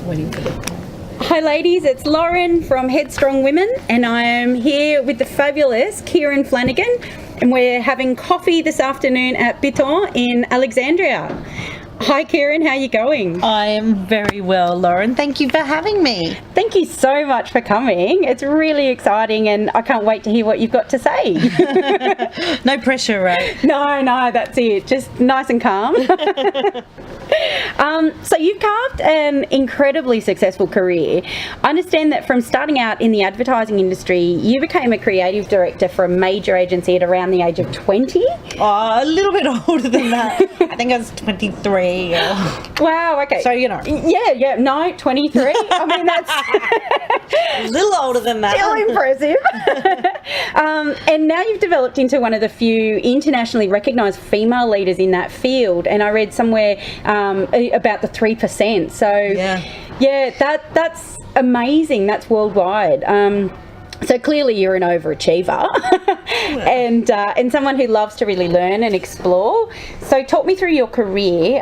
waiting for the... Hi ladies, it's Lauren from Headstrong Women, and I am here with the fabulous Kieran Flanagan, and we're having coffee this afternoon at Biton in Alexandria. Hi Kieran, how are you going? I am very well, Lauren. Thank you for having me. Thank you so much for coming. It's really exciting and I can't wait to hear what you've got to say. No pressure, right? No, that's it. Just nice and calm. So you've carved an incredibly successful career. I understand that from starting out in the advertising industry, you became a creative director for a major agency at around the age of 20. Oh, a little bit older than that. I think I was 23. Wow, okay. So, you know. Yeah, no, 23. I mean, that's a little older than that. Still impressive. And now you've developed into one of the few internationally recognised female leaders in that field. And I read somewhere about the 3%. So, yeah, that's amazing. That's worldwide. So clearly you're an overachiever and someone who loves to really learn and explore. So talk me through your career.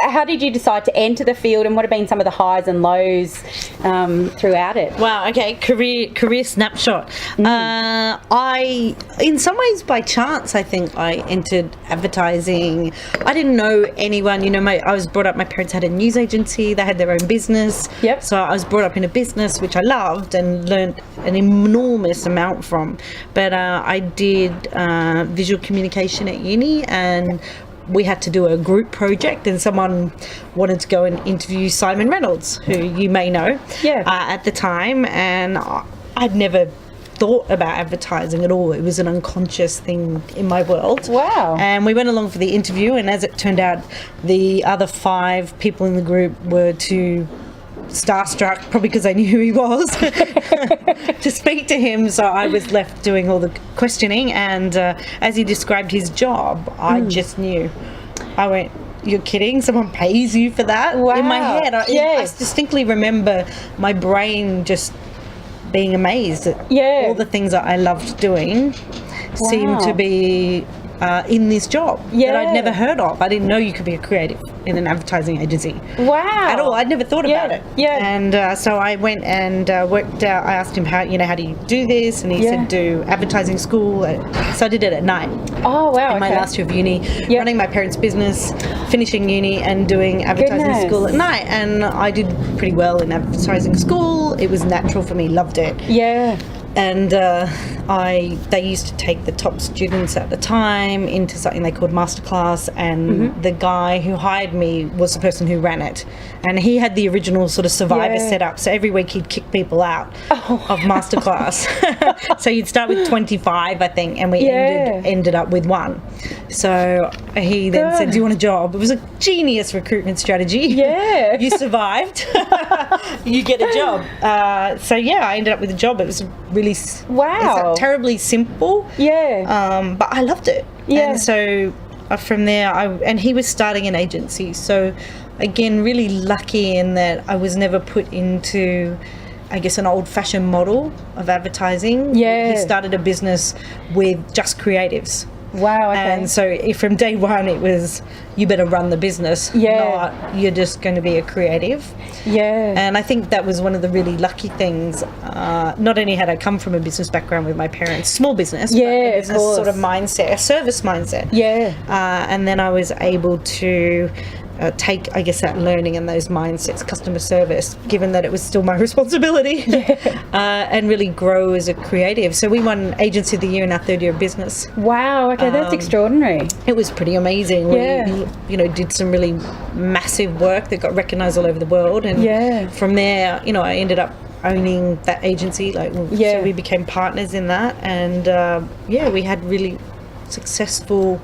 How did you decide to enter the field, and what have been some of the highs and lows throughout it? Wow, okay, career snapshot. I, in some ways by chance, I think I entered advertising. I didn't know anyone, you know, I was brought up, my parents had a news agency, they had their own business. Yep. So I was brought up in a business which I loved and learned an enormous amount from, but I did visual communication at uni, and we had to do a group project, and someone wanted to go and interview Simon Reynolds, who you may know, at the time, and I'd never thought about advertising at all. It was an unconscious thing in my world. Wow. And we went along for the interview, and as it turned out, the other 5 people in the group were too starstruck, probably because I knew who he was, to speak to him. So I was left doing all the questioning, and as he described his job, I just knew. I went, you're kidding? Someone pays you for that? Wow. In my head, I distinctly remember my brain just being amazed at all the things that I loved doing seemed to be in this job that I'd never heard of. I didn't know you could be a creative in an advertising agency. Wow. At all. I'd never thought about it. Yeah. And so I went and worked out. I asked him how do you do this? And he said do advertising school. So I did it at night. Oh wow. In my last year of uni, running my parents' business, finishing uni and doing advertising school at night. And I did pretty well in advertising school. It was natural for me. Loved it. Yeah. And they used to take the top students at the time into something they called masterclass, and the guy who hired me was the person who ran it, and he had the original sort of survivor set up, so every week he'd kick people out of masterclass. So you'd start with 25, I think, and we ended up with 1. So he then said, do you want a job? It was a genius recruitment strategy. Yeah. You survived. You get a job. So I ended up with a job. It was really it's terribly simple. Yeah. But I loved it. Yeah. And so from there, and he was starting an agency. So again, really lucky in that I was never put into, I guess, an old-fashioned model of advertising. Yeah. He started a business with just creatives. Wow, okay. And so from day one it was, you better run the business, not you're just going to be a creative. Yeah. And I think that was one of the really lucky things. Not only had I come from a business background with my parents, small business, but a business sort of mindset, a service mindset. Yeah. And then I was able to take, I guess, that learning and those mindsets, customer service, given that it was still my responsibility, and really grow as a creative. So we won Agency of the Year in our 3rd year of business. Wow, okay, that's extraordinary. It was pretty amazing. We, did some really massive work that got recognised all over the world, and from there, I ended up owning that agency. So we became partners in that, and we had really successful,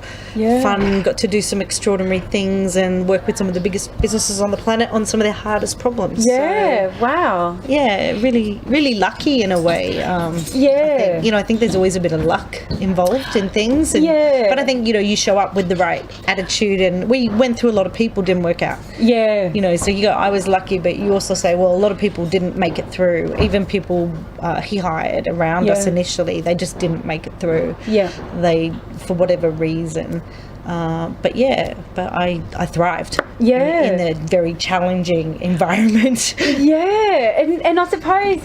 fun, got to do some extraordinary things and work with some of the biggest businesses on the planet on some of their hardest problems. Wow. Really, really lucky in a way. I think there's always a bit of luck involved in things. But I think, you show up with the right attitude, and we went through a lot of people, didn't work out. So you go, I was lucky, but you also say, well, a lot of people didn't make it through. Even people he hired around us initially, they just didn't make it through. They, for whatever reason, But I thrived Yeah. in a very challenging environment. Yeah, and I suppose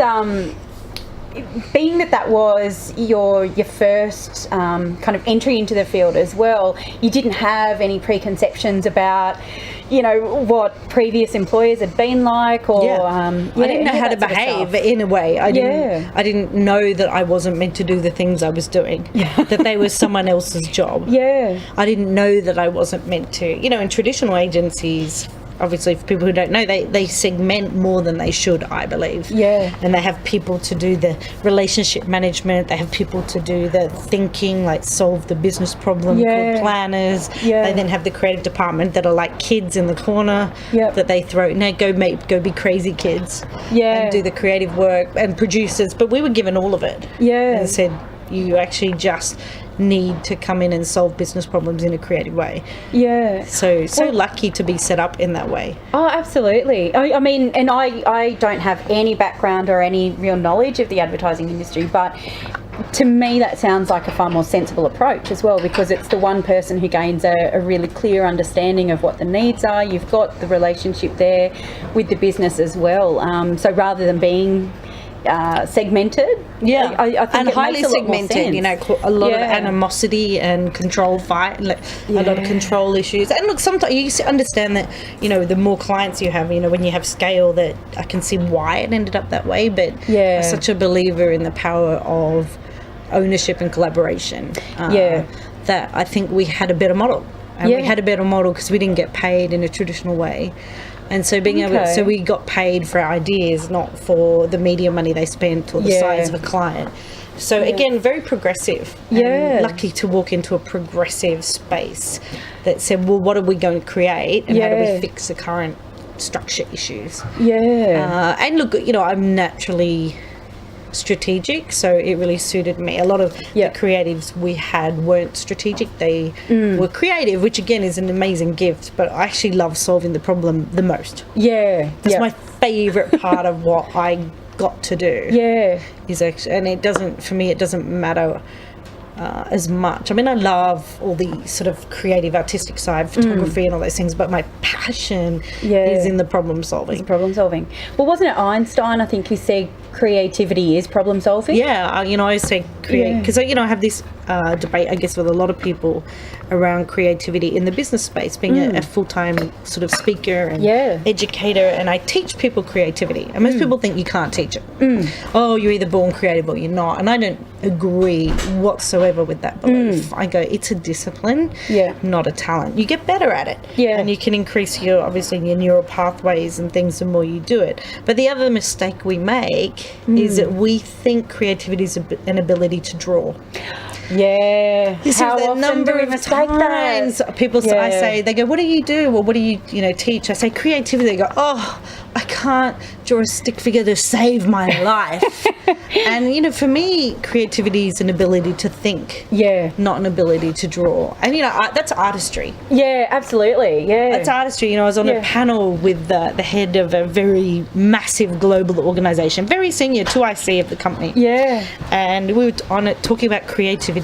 being that was your first kind of entry into the field as well, you didn't have any preconceptions about, you know, what previous employers had been like, or I didn't know how to behave in a way. I didn't know that I wasn't meant to do the things I was doing. That they were someone else's job. I didn't know that I wasn't meant to. You know, in traditional agencies, obviously, for people who don't know, they segment more than they should, I believe. And they have people to do the relationship management. They have people to do the thinking, like solve the business problem, called planners. They then have the creative department that are like kids in the corner that they throw, no, go be crazy kids. And do the creative work, and producers. But we were given all of it. And said, you actually just need to come in and solve business problems in a creative way. So lucky to be set up in that way. Oh, absolutely. I mean, and I don't have any background or any real knowledge of the advertising industry, but to me that sounds like a far more sensible approach as well, because it's the one person who gains a really clear understanding of what the needs are. You've got the relationship there with the business as well. So rather than being segmented, I think and it highly makes a lot more segmented. sense. You know, a lot of animosity and control fight, a lot of control issues. And look, sometimes you understand that, you know, the more clients you have, you know, when you have scale, that I can see why it ended up that way. But I'm such a believer in the power of ownership and collaboration. That I think we had a better model, and we had a better model because we didn't get paid in a traditional way. And so being able to, so we got paid for our ideas, not for the media money they spent or the size of a client. So again, very progressive. And lucky to walk into a progressive space that said, well, what are we going to create, and how do we fix the current structure issues? And look, you know, I'm naturally strategic, so it really suited me. A lot of the creatives we had weren't strategic, they were creative, which again is an amazing gift, but I actually love solving the problem the most. That's my favourite part of what I got to do. Is actually, and it doesn't, for me, it doesn't matter as much. I mean, I love all the sort of creative, artistic side, photography and all those things, but my passion is in the problem solving. Well, wasn't it Einstein, I think, who said creativity is problem solving? You know, I say create, because you know, I have this debate, I guess, with a lot of people around creativity in the business space, being a full-time sort of speaker and educator, and I teach people creativity, and most people think you can't teach it. Oh, you're either born creative or you're not, and I don't agree whatsoever with that belief. I go, it's a discipline, not a talent. You get better at it, and you can increase your, obviously, your neural pathways and things the more you do it. But the other mistake we make is that we think creativity is an ability to draw. This How is the often number do we of mistake times that? people I say, they go, what do you do, or what do you teach? I say creativity. They go, oh, I can't draw a stick figure to save my life. And you know, for me, creativity is an ability to think, not an ability to draw. And you know, that's artistry. Absolutely. That's artistry. You know, I was on a panel with the head of a very massive global organisation, very senior, 2IC of the company. And we were on it talking about creativity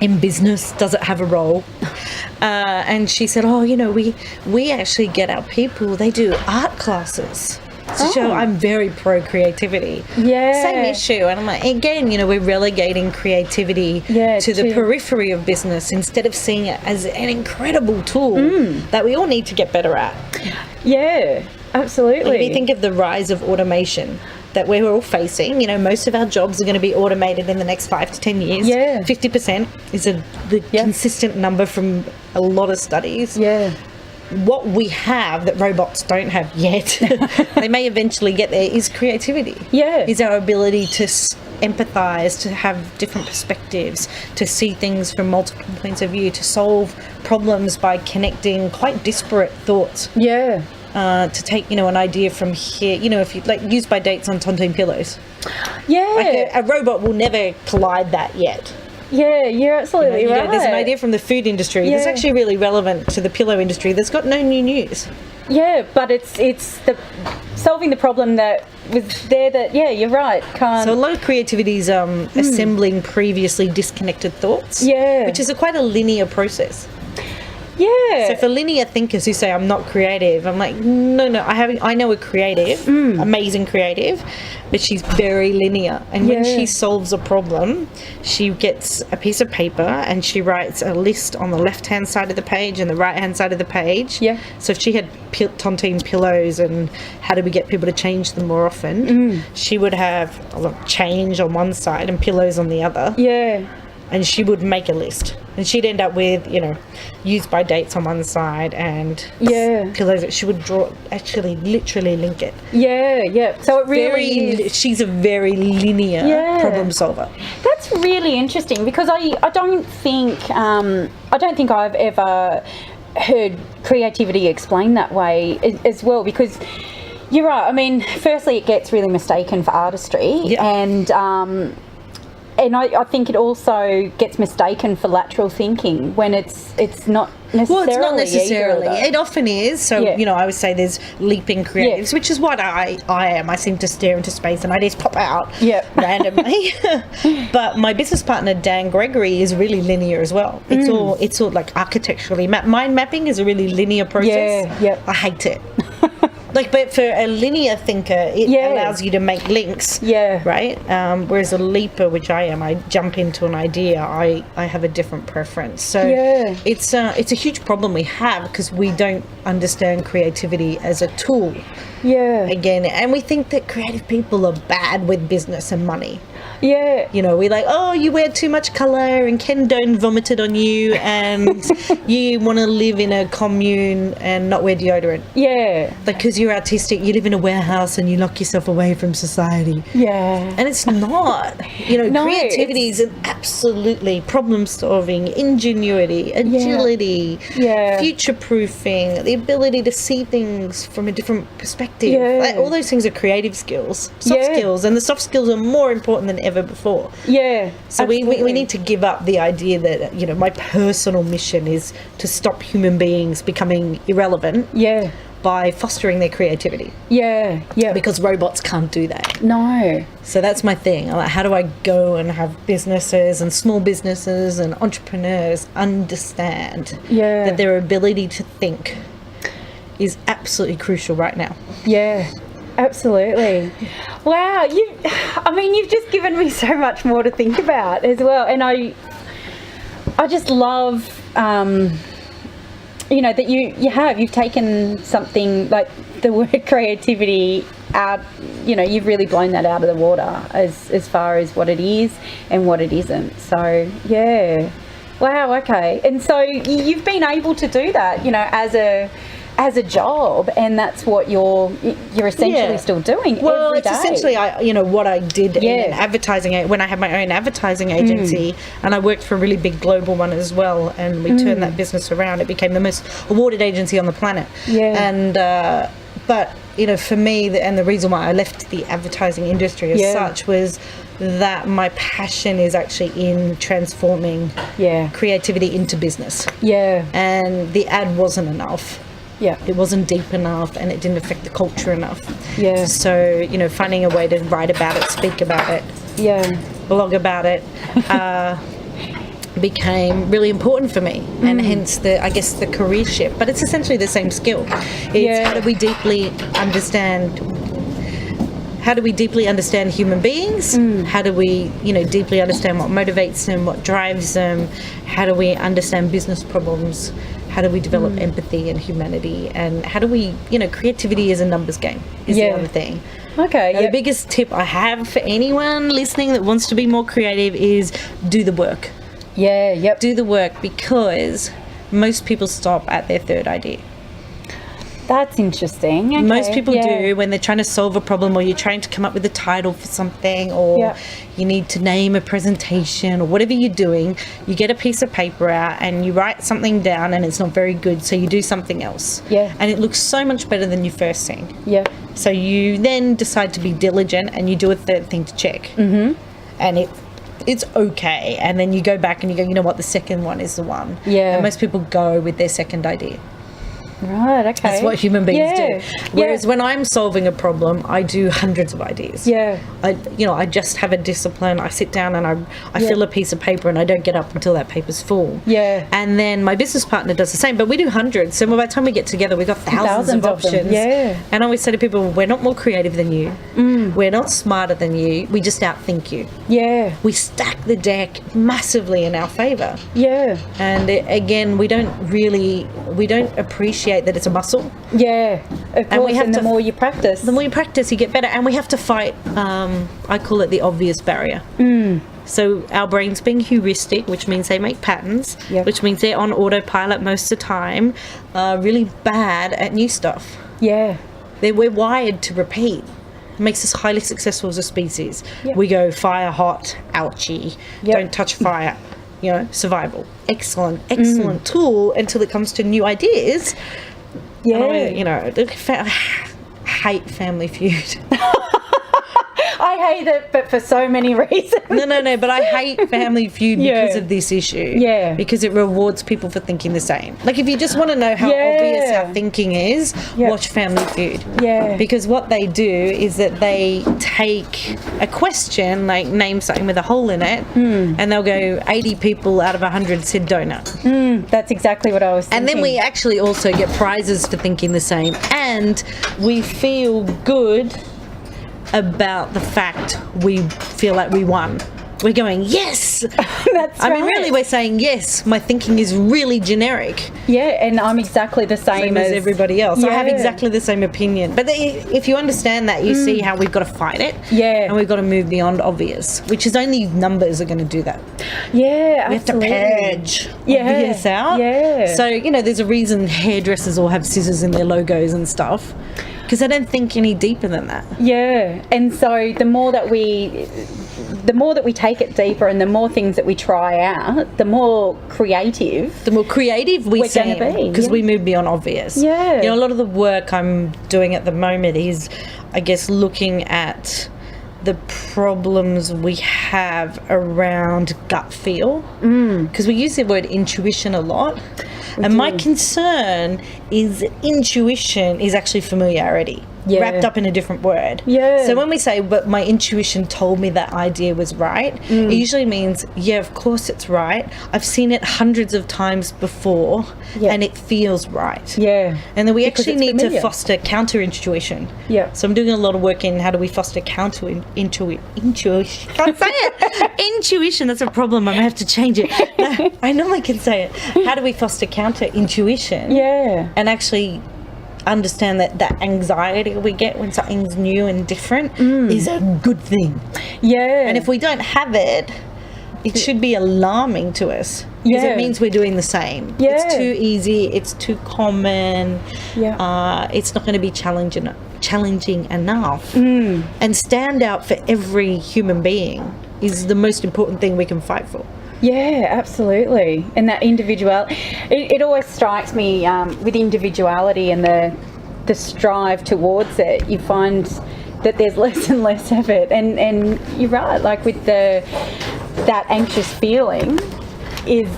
in business. Does it have a role? And she said, oh, you know, we actually get our people, they do art classes to show I'm very pro creativity. Same issue. And I'm like, again, you know, we're relegating creativity to the periphery of business instead of seeing it as an incredible tool that we all need to get better at. Absolutely. If you think of the rise of automation that we're all facing, you know, most of our jobs are going to be automated in the next 5 to 10 years. 50% is the consistent number from a lot of studies. What we have that robots don't have yet, they may eventually get there, is creativity. Is our ability to empathise, to have different perspectives, to see things from multiple points of view, to solve problems by connecting quite disparate thoughts. To take, you know, an idea from here, you know, if you like, used by dates on Tontine pillows. Like a robot will never collide that yet. You're absolutely right. There's an idea from the food industry that's actually really relevant to the pillow industry that's got no new news. But it's the solving the problem that was there that, you're right, can't... So a lot of creativity is assembling previously disconnected thoughts, which is quite a linear process. Yeah. So for linear thinkers who say I'm not creative, I'm like, no, I know a creative, amazing creative, but she's very linear. And when she solves a problem, she gets a piece of paper and she writes a list on the left-hand side of the page and the right-hand side of the page. Yeah. So if she had tontine pillows and how do we get people to change them more often, she would have change on one side and pillows on the other. Yeah. And she would make a list. And she'd end up with, used by dates on one side and pillows. She would literally link it. Yeah, yeah. So it really she's a very linear problem solver. That's really interesting because I don't think I've ever heard creativity explained that way as well, because you're right. I mean, firstly, it gets really mistaken for artistry, and I think it also gets mistaken for lateral thinking when it's not necessarily. Well, it's not necessarily. Either, it often is. So, I would say there's leaping creatives, which is what I am. I seem to stare into space and ideas pop out randomly. But my business partner, Dan Gregory, is really linear as well. It's all like architecturally. Mind mapping is a really linear process. I hate it. But for a linear thinker, it allows you to make links, right? Whereas a leaper, which I am, I jump into an idea. I have a different preference. So it's a huge problem we have because we don't understand creativity as a tool. Yeah. Again, and we think that creative people are bad with business and money. Yeah. We're like, oh, you wear too much colour and Ken Doan vomited on you and you want to live in a commune and not wear deodorant. Yeah. Because you're artistic, you live in a warehouse and you lock yourself away from society. Yeah. And it's not. Creativity is an absolutely problem-solving, ingenuity, agility, future-proofing, the ability to see things from a different perspective. Yeah. All those things are creative skills, soft skills, and the soft skills are more important than ever before. Yeah. So we need to give up the idea that, my personal mission is to stop human beings becoming irrelevant. Yeah. By fostering their creativity. Yeah, yeah. Because robots can't do that. No. So that's my thing. Like, how do I go and have businesses and small businesses and entrepreneurs understand that their ability to think is absolutely crucial right now? Yeah. Absolutely. Wow, you've just given me so much more to think about as well. And I just love that you've taken something like the word creativity out, you've really blown that out of the water as far as what it is and what it isn't. So, yeah. Wow, okay. And so you've been able to do that, as a job, and that's what you're essentially still doing. Well, every it's day. Essentially what I did in advertising when I had my own advertising agency, and I worked for a really big global one as well, and we turned that business around. It became the most awarded agency on the planet. And but for me, and the reason why I left the advertising industry as such was that my passion is actually in transforming creativity into business. And the ad wasn't enough. Yeah, it wasn't deep enough and it didn't affect the culture enough. Yeah. So, finding a way to write about it, speak about it, blog about it, became really important for me. And hence the career shift. But it's essentially the same skill. It's how do we deeply understand human beings? How do we, deeply understand what motivates them, what drives them? How do we understand business problems? How do we develop empathy and humanity? And how do we, creativity is a numbers game, is the other thing. Okay. The biggest tip I have for anyone listening that wants to be more creative is do the work. Yeah, yep. Do the work, because most people stop at their third idea. That's interesting. Okay. Most people do when they're trying to solve a problem, or you're trying to come up with a title for something, or you need to name a presentation, or whatever you're doing. You get a piece of paper out and you write something down and it's not very good, so you do something else. Yeah. And it looks so much better than you first seen. Yeah. So you then decide to be diligent and you do a third thing to check. Mm-hmm. And it's okay. And then you go back and you go, the second one is the one. Yeah. And most people go with their second idea. Right, okay. That's what human beings do. Whereas when I'm solving a problem, I do hundreds of ideas. Yeah. I just have a discipline. I sit down and I fill a piece of paper and I don't get up until that paper's full. Yeah. And then my business partner does the same, but we do hundreds. So by the time we get together, we've got thousands of options. Yeah. And I always say to people, we're not more creative than you. We're not smarter than you. We just outthink you. Yeah. We stack the deck massively in our favour. Yeah. And again, we don't appreciate that it's a muscle. Yeah, of course, and the more you practice. The more you practice, you get better. And we have to fight, I call it the obvious barrier. So our brains being heuristic, which means they make patterns, which means they're on autopilot most of the time, really bad at new stuff. Yeah. We're wired to repeat. It makes us highly successful as a species. Yep. We go fire hot, ouchie, don't touch fire. Survival. Excellent tool until it comes to new ideas. Yeah. I hate Family Feud. I hate it, but for so many reasons. No, but I hate Family Feud because of this issue. Yeah. Because it rewards people for thinking the same. Like, if you just want to know how obvious our thinking is, watch Family Feud. Yeah. Because what they do is that they take a question, like name something with a hole in it, and they'll go 80 people out of 100 said donut. That's exactly what I was thinking. And then we actually also get prizes for thinking the same. And we feel good about the fact we feel like we won. We're going, yes! That's I mean, really, we're saying, yes, my thinking is really generic. Yeah, and I'm exactly the same as everybody else. Yeah. I have exactly the same opinion. But if you understand that, you see how we've got to fight it. Yeah. And we've got to move beyond obvious, which is only numbers are going to do that. Yeah, we absolutely. have to purge obvious out. Yeah. So, there's a reason hairdressers all have scissors in their logos and stuff. Because I don't think any deeper than that. Yeah, and so the more that we take it deeper and the more things that we try out, the more creative we're going to be. Because we move beyond obvious. Yeah. A lot of the work I'm doing at the moment is, I guess, looking at the problems we have around gut feel. Because we use the word intuition a lot. And my concern is intuition is actually familiarity. Wrapped up in a different word. Yeah. So when we say, but my intuition told me that idea was right, it usually means, of course it's right. I've seen it hundreds of times before and it feels right. Yeah. And then we actually need to foster counter-intuition. Yeah. So I'm doing a lot of work in how do we foster intuition. Can't say it. Intuition, that's a problem. I'm going to have to change it. No, I know I can say it. How do we foster counter-intuition? Yeah. And actually understand that anxiety we get when something's new and different is a good thing. Yeah. And if we don't have it, it should be alarming to us. Because it means we're doing the same. Yeah. It's too easy. It's too common. Yeah. It's not going to be challenging enough. And stand out for every human being is the most important thing we can fight for. Yeah, absolutely. And that individual, it always strikes me with individuality and the strive towards it. You find that there's less and less of it. And you're right, like with that anxious feeling is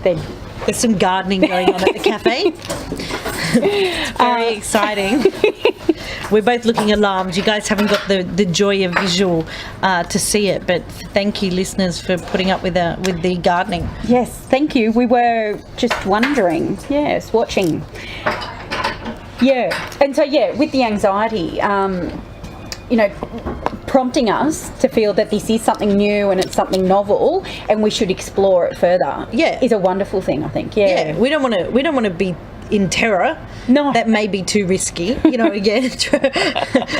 There's some gardening going on at the cafe. It's very exciting. We're both looking alarmed. You guys haven't got the joy of visual to see it, but thank you, listeners, for putting up with the gardening. Yes, thank you. We were just wondering. Yes, watching. Yeah, and so with the anxiety, prompting us to feel that this is something new and it's something novel, and we should explore it further. Is a wonderful thing, I think. Yeah, we don't want to be in terror. No, that may be too risky. Again,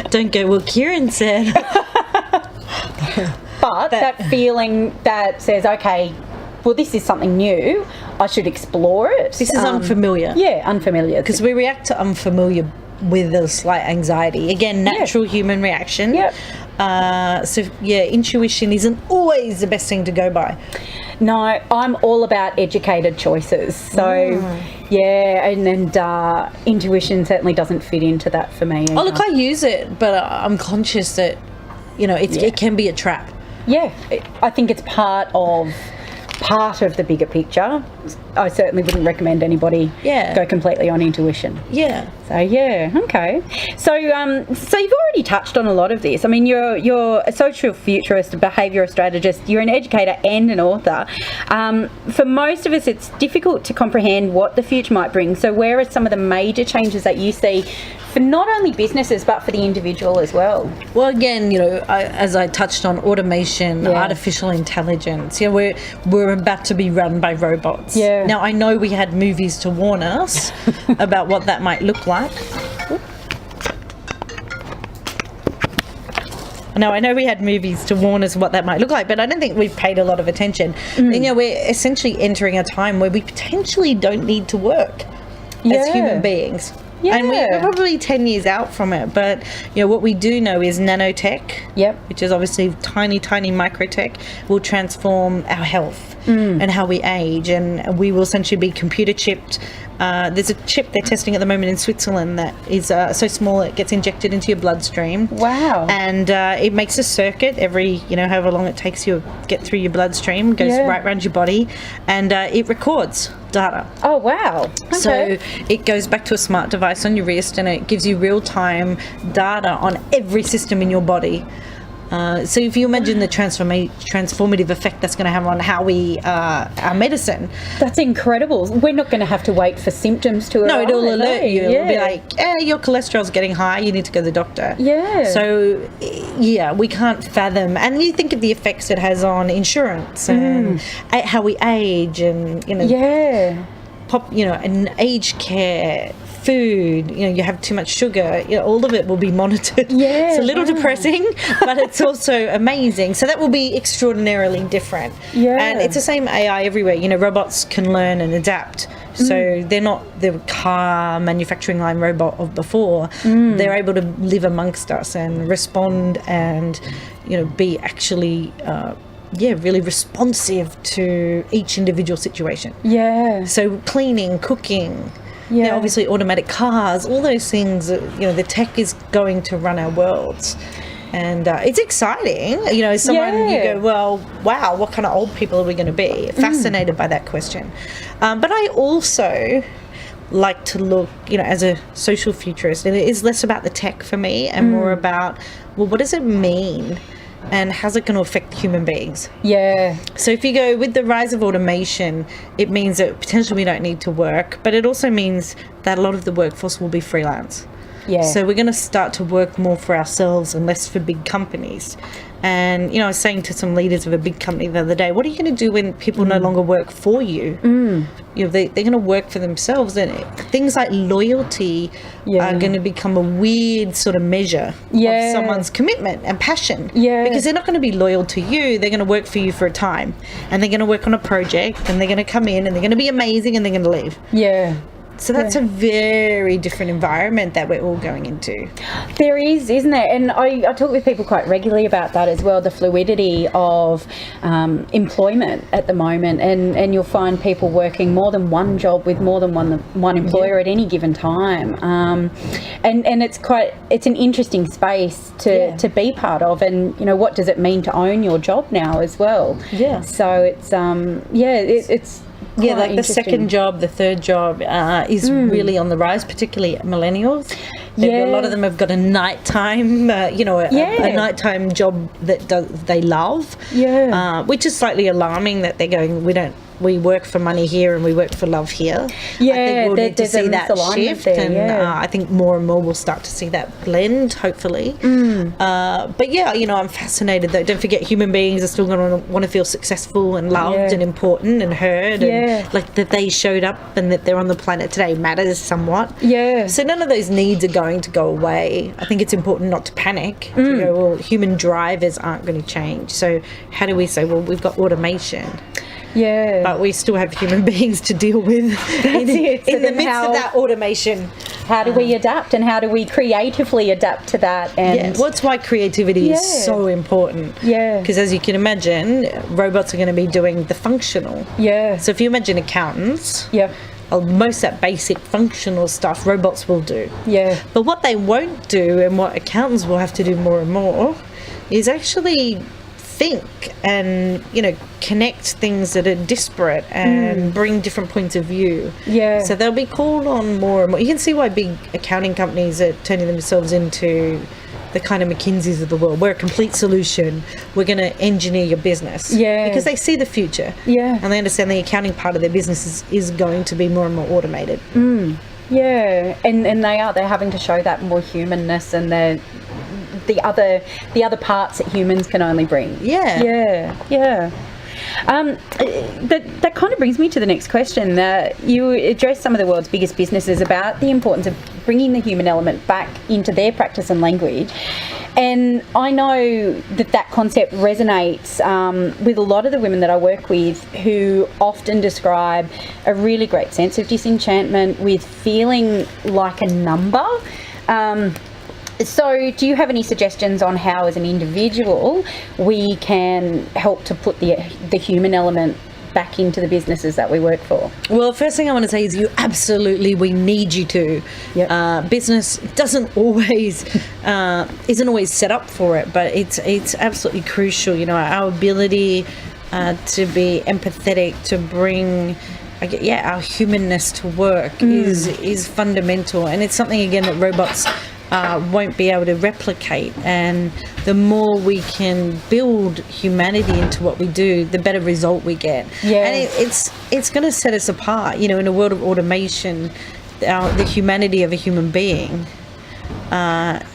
don't go. Well, Kieran said. But that feeling that says, okay, well, this is something new. I should explore it. This is unfamiliar. Yeah, unfamiliar. Because we react to unfamiliar with a slight anxiety. Again, natural human reaction. Yep. Intuition isn't always the best thing to go by. No, I'm all about educated choices. So, and intuition certainly doesn't fit into that for me. Oh, look, I use it, but I'm conscious that, it can be a trap. Yeah, I think it's part of part of the bigger picture. I certainly wouldn't recommend anybody go completely on intuition. Yeah. So okay. So you've already touched on a lot of this. I mean, you're a social futurist, a behavioural strategist. You're an educator and an author. For most of us, it's difficult to comprehend what the future might bring. So where are some of the major changes that you see for not only businesses but for the individual as well? Well, again, as I touched on, automation, artificial intelligence. We're about to be run by robots. Yeah. Now, I know we had movies to warn us about what that might look like. Now, I know we had movies to warn us what that might look like, but I don't think we've paid a lot of attention. We're essentially entering a time where we potentially don't need to work as human beings. Yeah. And we're probably 10 years out from it. But, what we do know is nanotech, which is obviously tiny, tiny microtech, will transform our health and how we age. And we will essentially be computer chipped. There's a chip they're testing at the moment in Switzerland that is so small it gets injected into your bloodstream. Wow. And it makes a circuit every, however long it takes you to get through your bloodstream, goes right around your body, and it records data. Oh, wow. Okay. So it goes back to a smart device on your wrist and it gives you real-time data on every system in your body. So if you imagine the transformative effect that's going to have on how we our medicine. That's incredible. We're not going to have to wait for symptoms to arrive. No, it'll alert you. It'll be like, your cholesterol's getting high, you need to go to the doctor. Yeah. So, we can't fathom. And you think of the effects it has on insurance and how we age and, and aged care, food, you have too much sugar, all of it will be monitored. It's a little depressing, but it's also amazing. So that will be extraordinarily different. And it's the same AI everywhere. Robots can learn and adapt. So they're not the car manufacturing line robot of before. They're able to live amongst us and respond and, be actually really responsive to each individual situation. So cleaning, cooking, obviously automatic cars, all those things, the tech is going to run our worlds. And it's exciting. As someone, you go, well, wow, what kind of old people are we going to be? Fascinated by that question. But I also like to look, as a social futurist, and it is less about the tech for me and more about, well, what does it mean? And how's it going to affect human beings? So if you go with the rise of automation, it means that potentially we don't need to work, but it also means that a lot of the workforce will be freelance. So we're going to start to work more for ourselves and less for big companies. And, I was saying to some leaders of a big company the other day, what are you going to do when people no longer work for you? They're going to work for themselves. And things like loyalty are going to become a weird sort of measure of someone's commitment and passion. Because they're not going to be loyal to you. They're going to work for you for a time. And they're going to work on a project. And they're going to come in and they're going to be amazing and they're going to leave. So that's a very different environment that we're all going into. There is, isn't there? And I talk with people quite regularly about that as well, the fluidity of employment at the moment. And you'll find people working more than one job with more than one employer at any given time. And it's an interesting space to be part of. And, what does it mean to own your job now as well? So it's, it's like the second job, the third job is really on the rise, particularly millennials. A lot of them have got a nighttime, a nighttime job that they love, which is slightly alarming that they're going, we work for money here and we work for love here. I think we'll need to see that shift there, I think more and more we'll start to see that blend, hopefully. But I'm fascinated though. Don't forget, human beings are still going to want to feel successful and loved and important and heard, and like that they showed up and that they're on the planet today matters somewhat. So none of those needs are going to go away. I think it's important not to panic. To go, well, human drivers aren't going to change. So how do we say, well, we've got automation, but we still have human beings to deal with in the midst of that automation. How do we adapt, and how do we creatively adapt to that? And that's why creativity is so important. Because as you can imagine, robots are going to be doing the functional. So if you imagine accountants, most of that basic functional stuff robots will do. But what they won't do, and what accountants will have to do more and more, is actually think and, you know, connect things that are disparate and bring different points of view. Yeah. So they'll be called on more and more. You can see why big accounting companies are turning themselves into the kind of McKinseys of the world. We're a complete solution. We're going to engineer your business. Yeah. Because they see the future. Yeah. And they understand the accounting part of their business is going to be more and more automated. Yeah. And they're having to show that more humanness and the other parts that humans can only bring. Yeah. That kind of brings me to the next question. You address some of the world's biggest businesses about the importance of bringing the human element back into their practice and language. And I know that concept resonates with a lot of the women that I work with, who often describe a really great sense of disenchantment with feeling like a number. So do you have any suggestions on how, as an individual, we can help to put the human element back into the businesses that we work for? Well, first thing I want to say is we need you to. Yep. Business isn't always set up for it, but it's absolutely crucial. You know, our ability to be empathetic, to bring our humanness to work is fundamental, and it's something again that robots won't be able to replicate. And the more we can build humanity into what we do, the better result we get. And it's going to set us apart. You know, in a world of automation, the humanity of a human being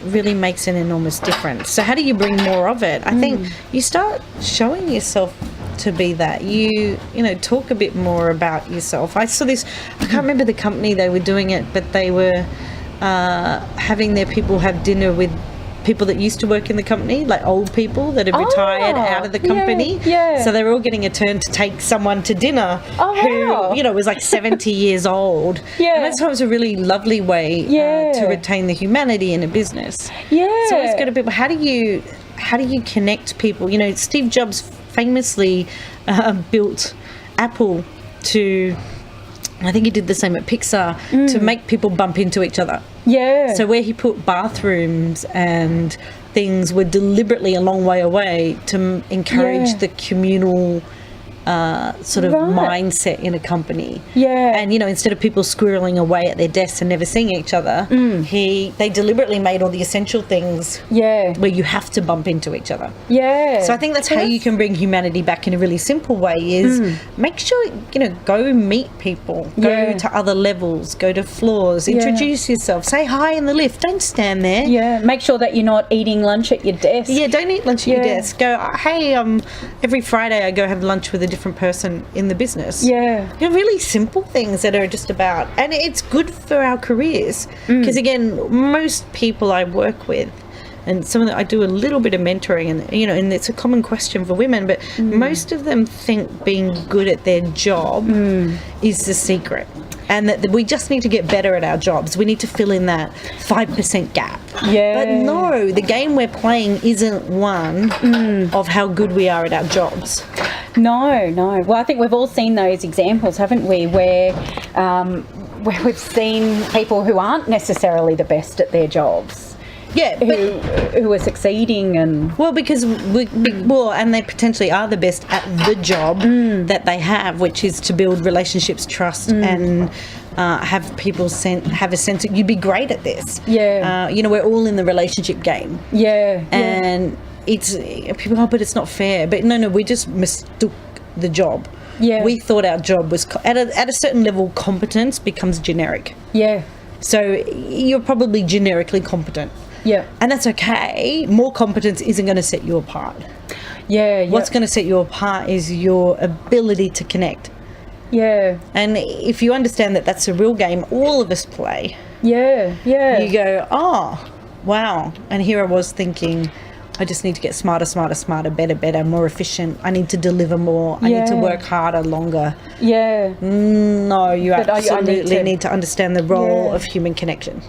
really makes an enormous difference. So how do you bring more of it? I think you start showing yourself to be that. You know, talk a bit more about yourself. I saw this, I can't remember the company they were doing it, but they were having their people have dinner with people that used to work in the company, like old people that have retired out of the company. So they were all getting a turn to take someone to dinner who, you know, was like 70 years old. And that's why it was a really lovely way to retain the humanity in a business. So it's got to be, how do you connect people? You know, Steve Jobs famously built Apple to, I think he did the same at Pixar, to make people bump into each other. So where he put bathrooms and things were deliberately a long way away to encourage the communal sort of mindset in a company. And, you know, instead of people squirreling away at their desks and never seeing each other, they deliberately made all the essential things where you have to bump into each other. So I think that's how you can bring humanity back in a really simple way, is make sure, you know, go meet people, go to other levels, go to floors, introduce yourself, say hi in the lift, don't stand there. Make sure that you're not eating lunch at your desk. Don't eat lunch at your desk. Go, hey, every Friday I go have lunch with a different person in the business. You know, really simple things that are just about, and it's good for our careers, because again, most people I work with, and some of them I do a little bit of mentoring, and you know, and it's a common question for women, but most of them think being good at their job is the secret, and that we just need to get better at our jobs. We need to fill in that 5% gap. But no, the game we're playing isn't one of how good we are at our jobs. No. Well, I think we've all seen those examples, haven't we, where we've seen people who aren't necessarily the best at their jobs. Who are succeeding, and because and they potentially are the best at the job that they have, which is to build relationships, trust, and have people have a sense that you'd be great at this. You know, we're all in the relationship game. And it's people, but it's not fair. But no, we just mistook the job. We thought our job was at a certain level. Competence becomes generic. So you're probably generically competent. And that's okay. More competence isn't going to set you apart. What's going to set you apart is your ability to connect. And if you understand that that's a real game all of us play. You go, oh, wow. And here I was thinking, I just need to get smarter, better, more efficient. I need to deliver more. I need to work harder, longer. No, you absolutely need to understand the role of human connection.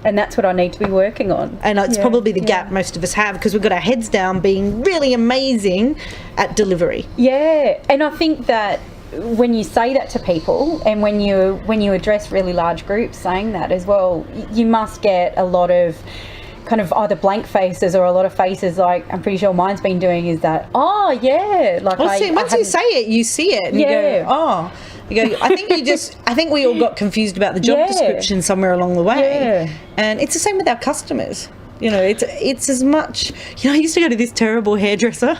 And that's what I need to be working on. And it's probably the gap most of us have, because we've got our heads down being really amazing at delivery. And I think that when you say that to people, and when you address really large groups saying that as well, you must get a lot of kind of either blank faces or a lot of faces, like I'm pretty sure mine's been doing, is that, oh yeah, like once you say it, you see it, and you go, oh. You go, I think we all got confused about the job description somewhere along the way, and it's the same with our customers. You know, it's as much. You know, I used to go to this terrible hairdresser.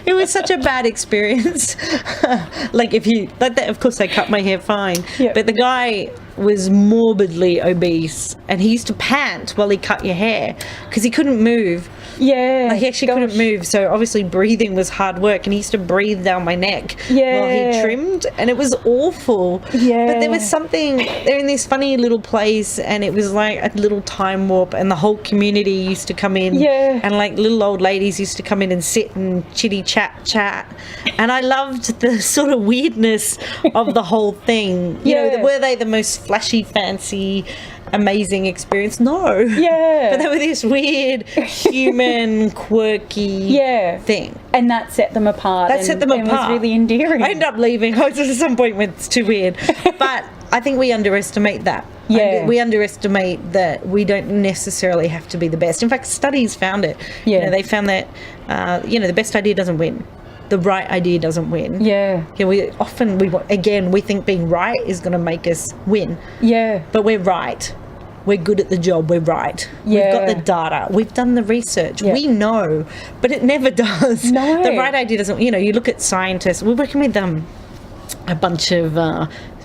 It was such a bad experience. Like that, of course, they cut my hair fine, but the guy was morbidly obese, and he used to pant while he cut your hair because he couldn't move. Yeah, like he actually couldn't move, so obviously breathing was hard work, and he used to breathe down my neck while he trimmed, and it was awful. But there was something, they're in this funny little place, and it was like a little time warp, and the whole community used to come in, and like little old ladies used to come in and sit and chitty chat, and I loved the sort of weirdness of the whole thing. You know, were they the most flashy, fancy, amazing experience? No. But they were this weird, human, quirky thing. And that set them apart. It was really endearing. I ended up leaving. I was at some point when it's too weird. But I think we underestimate that. We underestimate that we don't necessarily have to be the best. In fact, studies found it. You know, they found that, the best idea doesn't win. The right idea doesn't win. We think being right is going to make us win. But we're right. We're good at the job. We're right. We've got the data. We've done the research. We know, but it never does. No. The right idea doesn't. You know, you look at scientists. We're working with a bunch of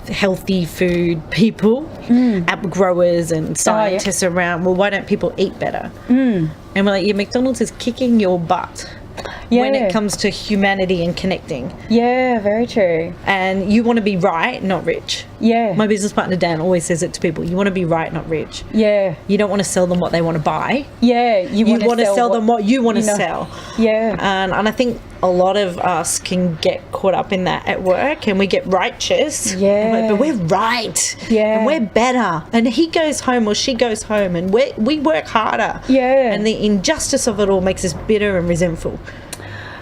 healthy food people, app growers and scientists around. Well, why don't people eat better? And we're like, McDonald's is kicking your butt. When it comes to humanity and connecting. Very true. And you want to be right, not rich. My business partner Dan always says it to people. You want to be right, not rich. You don't want to sell them what they want to buy. You want to sell them what you want to sell. And I think a lot of us can get caught up in that at work, and we get righteous. But we're right. And we're better. And he goes home or she goes home, and we work harder. And the injustice of it all makes us bitter and resentful,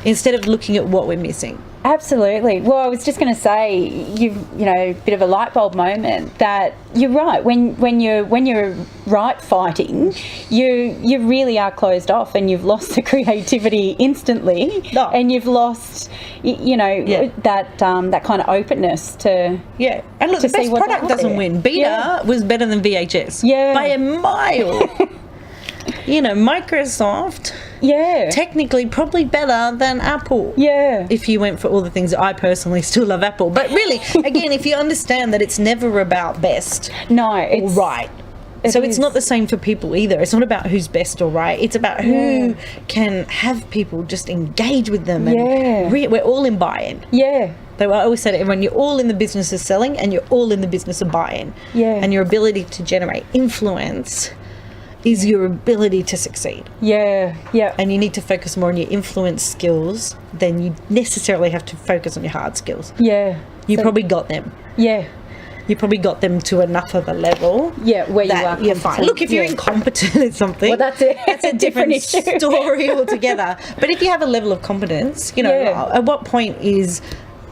instead of looking at what we're missing. Absolutely. Well, I was just going to say, bit of a light bulb moment, that you're right. When you're right fighting, you really are closed off, and you've lost the creativity instantly, and you've lost, that kind of openness to And look, the best product doesn't win. Beta was better than VHS by a mile. Microsoft. Technically probably better than Apple. If you went for all the things, I personally still love Apple. But really, again, if you understand that it's never about best or right. It's not the same for people either. It's not about who's best or right. It's about who can have people just engage with them. And we're all in buy-in. I always say to everyone, you're all in the business of selling, and you're all in the business of buy-in. And your ability to generate influence is your ability to succeed. And you need to focus more on your influence skills than you necessarily have to focus on your hard skills. You probably got them. You probably got them to enough of a level. Where you are you're fine. Look, if you're incompetent at something, well, that's it. That's a different story altogether. But if you have a level of competence, at what point is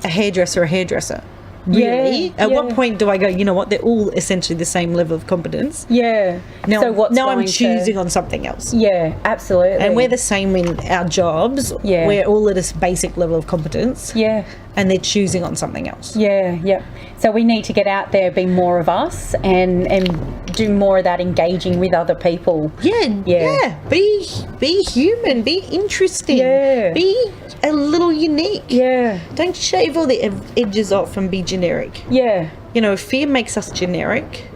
a hairdresser a hairdresser? Really? At what point do I go, you know what, they're all essentially the same level of competence? Now I'm choosing on something else. Absolutely. And we're the same in our jobs. We're all at a basic level of competence. And they're choosing on something else. So we need to get out there, be more of us, and do more of that engaging with other people. Be human, be interesting, be a little unique. Don't shave all the edges off and be generic. Fear makes us generic.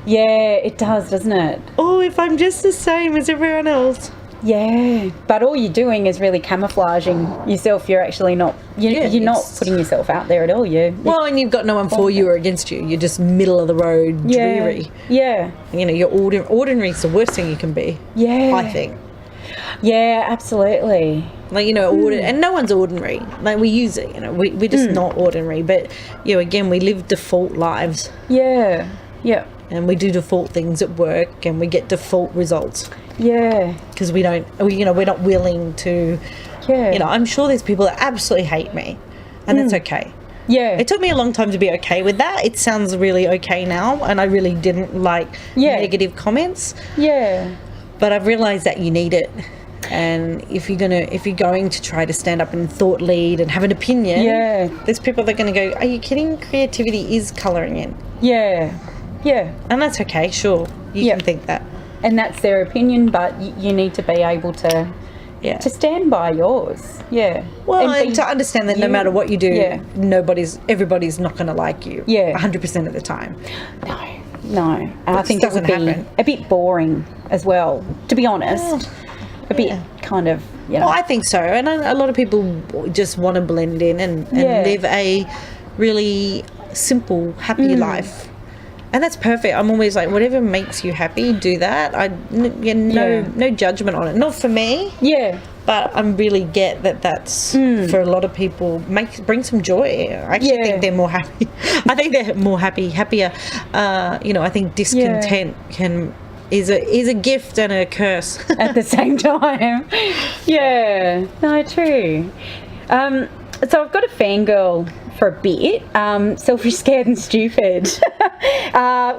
It does, doesn't it? Oh, if I'm just the same as everyone else. But all you're doing is really camouflaging yourself. You're actually not. You're not putting yourself out there at all. Well, and you've got no one for you or against you. You're just middle of the road, dreary. You're ordinary is the worst thing you can be. I think. Absolutely. Like, and no one's ordinary. Like, we use it. We're just not ordinary. But again, we live default lives. And we do default things at work, and we get default results. Because we're not willing to. I'm sure there's people that absolutely hate me, and that's okay. It took me a long time to be okay with that. It sounds really okay now, and I really didn't like negative comments. But I've realised that you need it. And if you're going to try to stand up and thought lead and have an opinion, there's people that are going to go, are you kidding? Creativity is colouring in. Yeah. And that's okay, sure. You can think that. And that's their opinion, but you need to be able to stand by yours. Yeah. Well, and to understand that no matter what you do, everybody's not going to like you 100% of the time. No. I think it would be a bit boring as well, to be honest. A bit kind of, Well, I think so. And a lot of people just want to blend in and live a really simple, happy life. And that's perfect. I'm always like, whatever makes you happy, do that. No judgment on it. Not for me. Yeah. But I really get that that's, for a lot of people, brings some joy. I actually think they're more happy. I think they're more happier. I think discontent is a gift and a curse. At the same time. Yeah. No, true. So I've got a fangirl for a bit, Selfish, Scared and Stupid,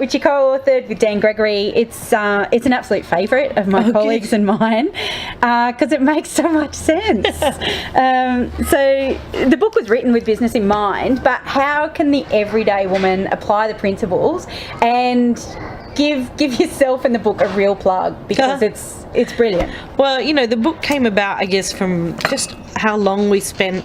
which you co-authored with Dan Gregory. It's an absolute favourite of my colleagues and mine because it makes so much sense. So the book was written with business in mind, but how can the everyday woman apply the principles and give yourself and the book a real plug, because it's brilliant. Well, the book came about, I guess, from just how long we spent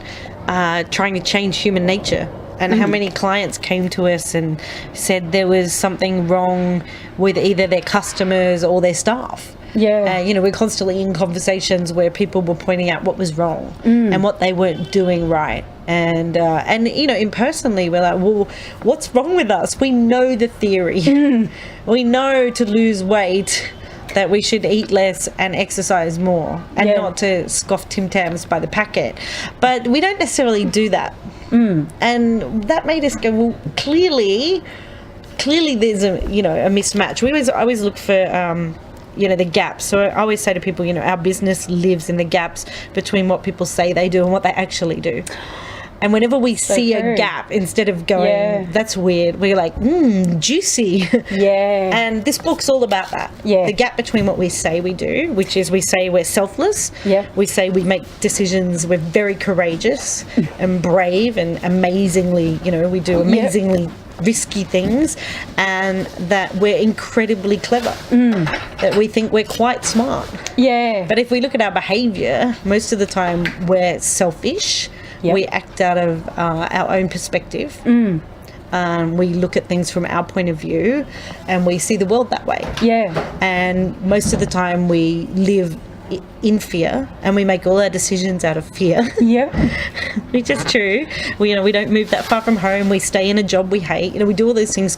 trying to change human nature, and how many clients came to us and said there was something wrong with either their customers or their staff. We're constantly in conversations where people were pointing out what was wrong and what they weren't doing right. And impersonally, we're like, well, what's wrong with us? We know the theory. We know to lose weight that we should eat less and exercise more, and not to scoff Tim Tams by the packet. But we don't necessarily do that. And that made us go, well, clearly there's a mismatch. I always look for the gaps. So I always say to people, our business lives in the gaps between what people say they do and what they actually do. And whenever we see a gap, instead of going, that's weird, we're like, juicy. And this book's all about that. The gap between what we say we do, which is we say we're selfless. We say we make decisions, we're very courageous and brave and amazingly, we do amazingly risky things, and that we're incredibly clever, that we think we're quite smart. But if we look at our behaviour, most of the time we're selfish. We act out of our own perspective. We look at things from our point of view, and we see the world that way. And most of the time we live in fear, and we make all our decisions out of fear. Which is true. We don't move that far from home. We stay in a job we hate. We do all those things.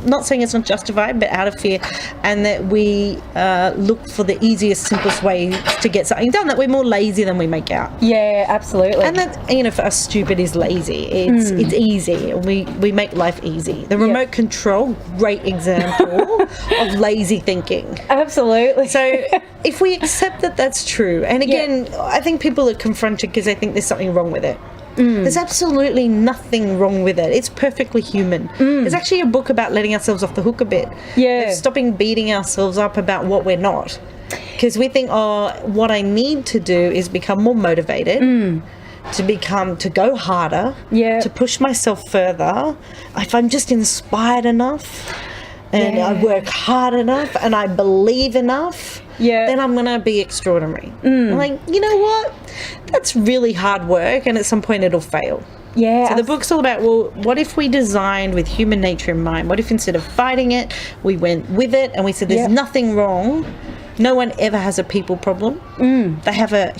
Not saying it's not justified, but out of fear, and that we look for the easiest, simplest way to get something done. That we're more lazy than we make out. Absolutely. And that for us, stupid is lazy. It's easy. We make life easy. The remote control, great example of lazy thinking. Absolutely. So if we accept that that's true, and again, I think people are confronted because they think there's something wrong with it. There's absolutely nothing wrong with it. It's perfectly human. There's actually a book about letting ourselves off the hook a bit. Stopping beating ourselves up about what we're not. Because we think, what I need to do is become more motivated, to go harder, to push myself further. If I'm just inspired enough, and I work hard enough, and I believe enough, then I'm going to be extraordinary. I'm like, you know what? That's really hard work, and at some point it'll fail. So the book's all about, well, what if we designed with human nature in mind? What if instead of fighting it, we went with it and we said there's nothing wrong? No one ever has a people problem. They have a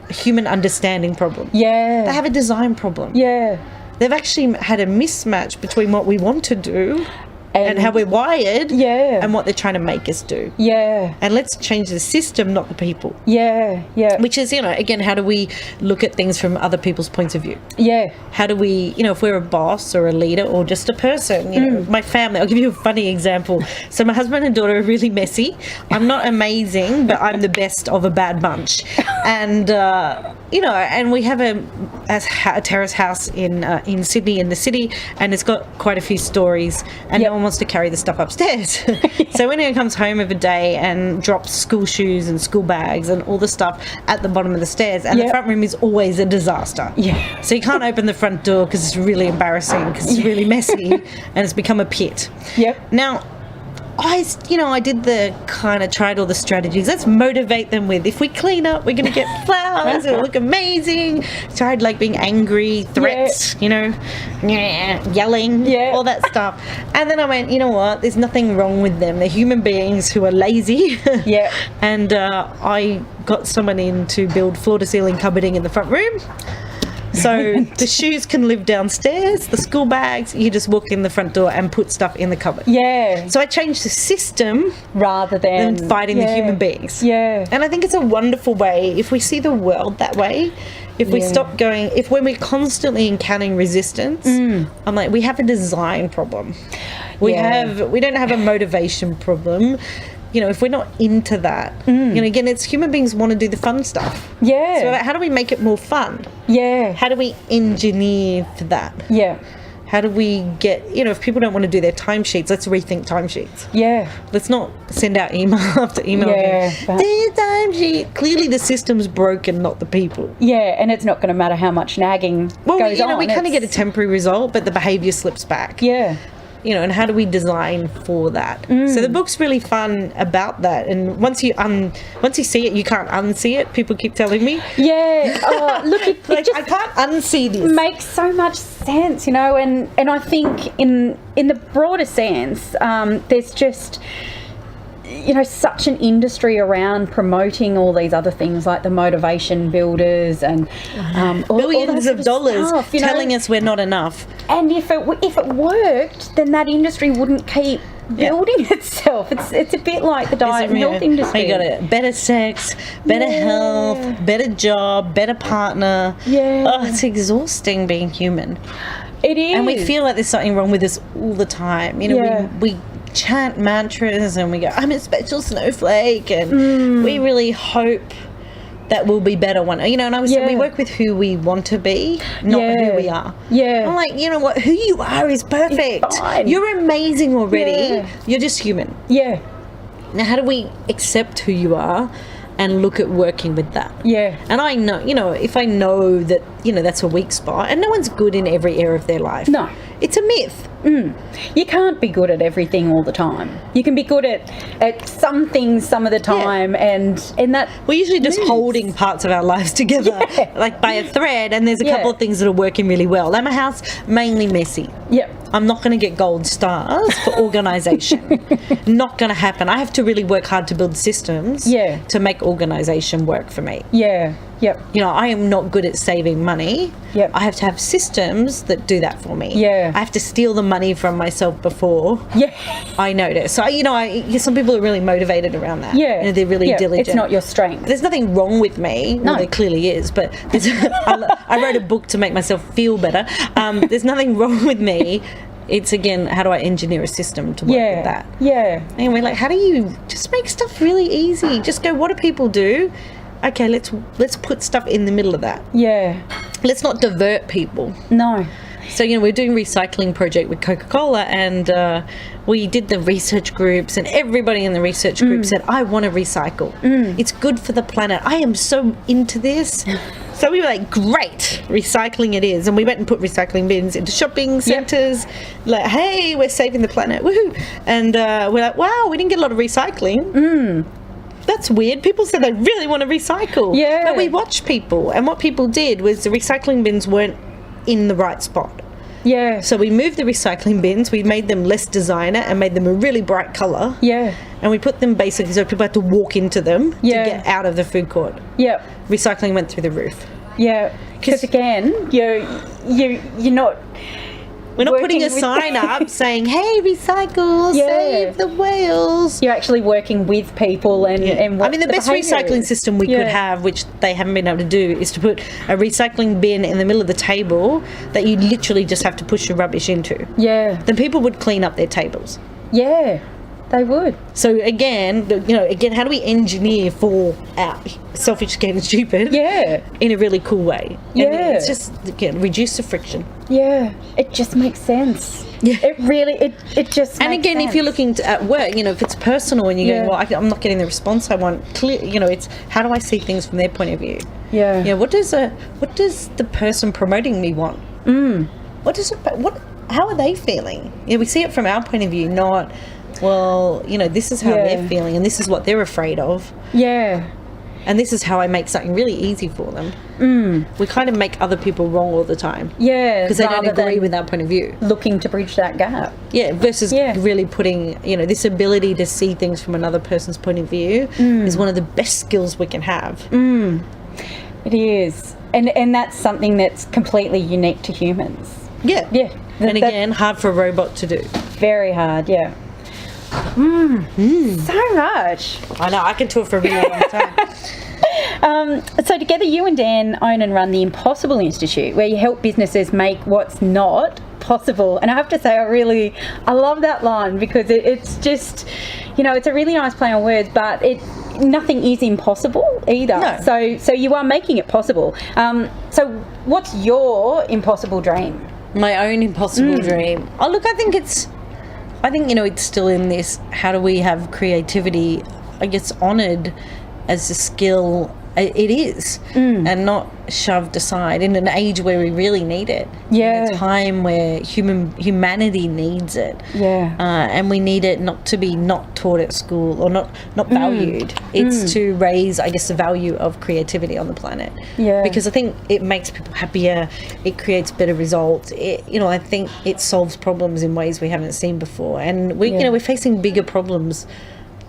human understanding problem. They have a design problem. They've actually had a mismatch between what we want to do and how we're wired, and what they're trying to make us do. And let's change the system, not the people. Which is, again, how do we look at things from other people's points of view? How do we, if we're a boss or a leader or just a person, my family, I'll give you a funny example. So my husband and daughter are really messy. I'm not amazing, but I'm the best of a bad bunch. And and we have a terrace house in Sydney, in the city, and it's got quite a few stories, and no one wants to carry the stuff upstairs. So when he comes home of a day and drops school shoes and school bags and all the stuff at the bottom of the stairs, and the front room is always a disaster. Yeah. So you can't open the front door because it's really embarrassing, because it's really messy, and it's become a pit. Yep. Now, I tried all the strategies. Let's motivate them with, if we clean up, we're going to get flowers, it'll look amazing. Tried being angry, threats, yelling, all that stuff. And then I went, you know what, there's nothing wrong with them. They're human beings who are lazy. And I got someone in to build floor-to-ceiling cupboarding in the front room. So the shoes can live downstairs, the school bags, you just walk in the front door and put stuff in the cupboard. Yeah. So I changed the system rather than fighting the human beings. Yeah. And I think it's a wonderful way, if we see the world that way, if we stop going, when we're constantly encountering resistance, I'm like, we have a design problem. We don't have a motivation problem. If we're not into that, again, it's human beings want to do the fun stuff. Yeah. So how do we make it more fun? Yeah. How do we engineer for that? Yeah. How do we get, if people don't want to do their timesheets, let's rethink timesheets. Yeah. Let's not send out email after email. Yeah. Their timesheet. Clearly the system's broken, not the people. Yeah, and it's not going to matter how much nagging goes on. We kind of get a temporary result, but the behaviour slips back. Yeah. And how do we design for that? So the book's really fun about that. And once you see it, you can't unsee it. People keep telling me. Yeah. Oh, look, it just I can't unsee this. Makes so much sense, and I think in the broader sense, there's just such an industry around promoting all these other things like the motivation builders and billions of dollars stuff, telling us we're not enough. And if it worked, then that industry wouldn't keep building itself. It's a bit like the diet and health industry. You got it. Better sex, better health, better job, better partner. Yeah. Oh, it's exhausting being human. It is. And we feel like there's something wrong with us all the time. We chant mantras and we go, I'm a special snowflake, and we really hope that we'll be better one. And I was saying, we work with who we want to be, not who we are. Yeah. I'm like, you know what? Who you are is perfect. You're amazing already. Yeah. You're just human. Yeah. Now, how do we accept who you are and look at working with that? Yeah. And I know, if I know that, that's a weak spot, and no one's good in every area of their life. No. It's a myth. You can't be good at everything all the time. You can be good at some things some of the time, and that we're usually just holding parts of our lives together like by a thread, and there's a couple of things that are working really well. Like my house, mainly messy. Yep. I'm not going to get gold stars for organisation. Not going to happen. I have to really work hard to build systems to make organisation work for me. Yeah. Yep. I am not good at saving money. Yep. I have to have systems that do that for me. Yeah. I have to steal the money from myself before I notice. So, some people are really motivated around that. Yeah. They're really diligent. It's not your strength. There's nothing wrong with me. No. Well, there clearly is, but I wrote a book to make myself feel better. There's nothing wrong with me. It's, again, how do I engineer a system to work with that? Yeah. And we're like, how do you just make stuff really easy? Just go, what do people do? Okay, let's put stuff in the middle of that. Yeah. Let's not divert people. No. So, we're doing a recycling project with Coca-Cola, and we did the research groups, and everybody in the research group said, I want to recycle. It's good for the planet. I am so into this. So we were like, great, recycling it is. And we went and put recycling bins into shopping centres. Like, hey, we're saving the planet. Woohoo. And we're like, wow, we didn't get a lot of recycling. That's weird. People said they really want to recycle. Yeah. But we watched people, and what people did was the recycling bins weren't in the right spot. Yeah. So we moved the recycling bins, we made them less designer and made them a really bright colour. Yeah. And we put them basically so people had to walk into them to get out of the food court. Yep. Recycling went through the roof. Yeah. Because again, you're not... We're not putting a sign up saying, hey, recycle, save the whales. You're actually working with people and what the best recycling system we could have, which they haven't been able to do, is to put a recycling bin in the middle of the table that you literally just have to push your rubbish into. Yeah. Then people would clean up their tables. Yeah. They would. So again, how do we engineer for our selfish, scared and stupid? Yeah. In a really cool way. Yeah. And it's just, again, reduce the friction. Yeah. It just makes sense. Yeah. It really, it just and makes again, sense. If you're looking at work, if it's personal and you're going, well, I'm not getting the response I want, clear, it's how do I see things from their point of view? Yeah. Yeah. What does the person promoting me want? How are they feeling? We see it from our point of view, not, well, this is how they're feeling and this is what they're afraid of. Yeah. And this is how I make something really easy for them. We kind of make other people wrong all the time. Yeah. Because they don't agree with our point of view. Looking to bridge that gap. Yeah, versus really putting, this ability to see things from another person's point of view is one of the best skills we can have. It is. And that's something that's completely unique to humans. Yeah. Yeah. And again, hard for a robot to do. Very hard, yeah. So much. I know, I can talk for a really long time. So together you and Dan own and run the Impossible Institute, where you help businesses make what's not possible. And I have to say, I love that line, because it's just, it's a really nice play on words, but nothing is impossible either. No. So you are making it possible. So what's your impossible dream? My own impossible dream. Oh, look, I think it's still in this, how do we have creativity, I guess, honoured as a skill it is, and not shoved aside in an age where we really need it. Yeah. In a time where humanity needs it. Yeah. And we need it not to be not taught at school or not valued. It's to raise, I guess, the value of creativity on the planet. Yeah. Because I think it makes people happier. It creates better results. I think it solves problems in ways we haven't seen before. And we're facing bigger problems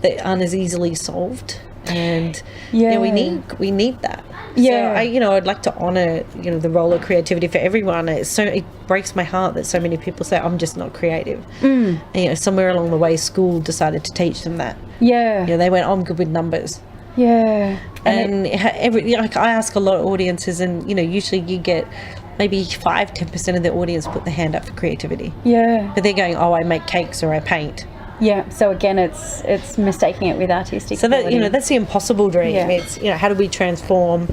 that aren't as easily solved. And we need that. Yeah. So I'd like to honour the role of creativity for everyone. It breaks my heart that so many people say I'm just not creative. And, somewhere along the way, school decided to teach them that. Yeah. They went, I'm good with numbers. Yeah. And I ask a lot of audiences, and usually you get maybe 5-10% of the audience put their hand up for creativity. Yeah. But they're going, oh, I make cakes or I paint. Yeah, so again, it's mistaking it with artistic. So that that's the impossible dream. Yeah. It's how do we transform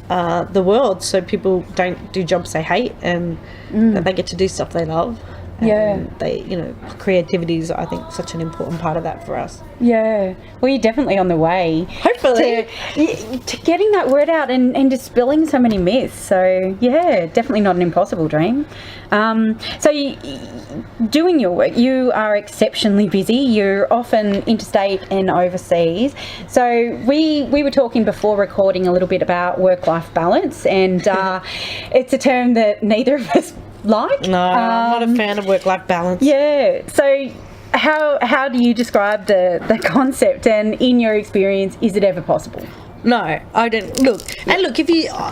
the world so people don't do jobs they hate and that they get to do stuff they love. And they, creativity is, I think, such an important part of that for us. Yeah. Well, you're definitely on the way. Hopefully. To getting that word out and dispelling so many myths. So, yeah, definitely not an impossible dream. Doing your work, you are exceptionally busy. You're often interstate and overseas. So we were talking before recording a little bit about work-life balance, and it's a term that neither of us like. No, I'm not a fan of work-life balance. Yeah. So how do you describe the concept, and in your experience, is it ever possible? No, I don't. Look,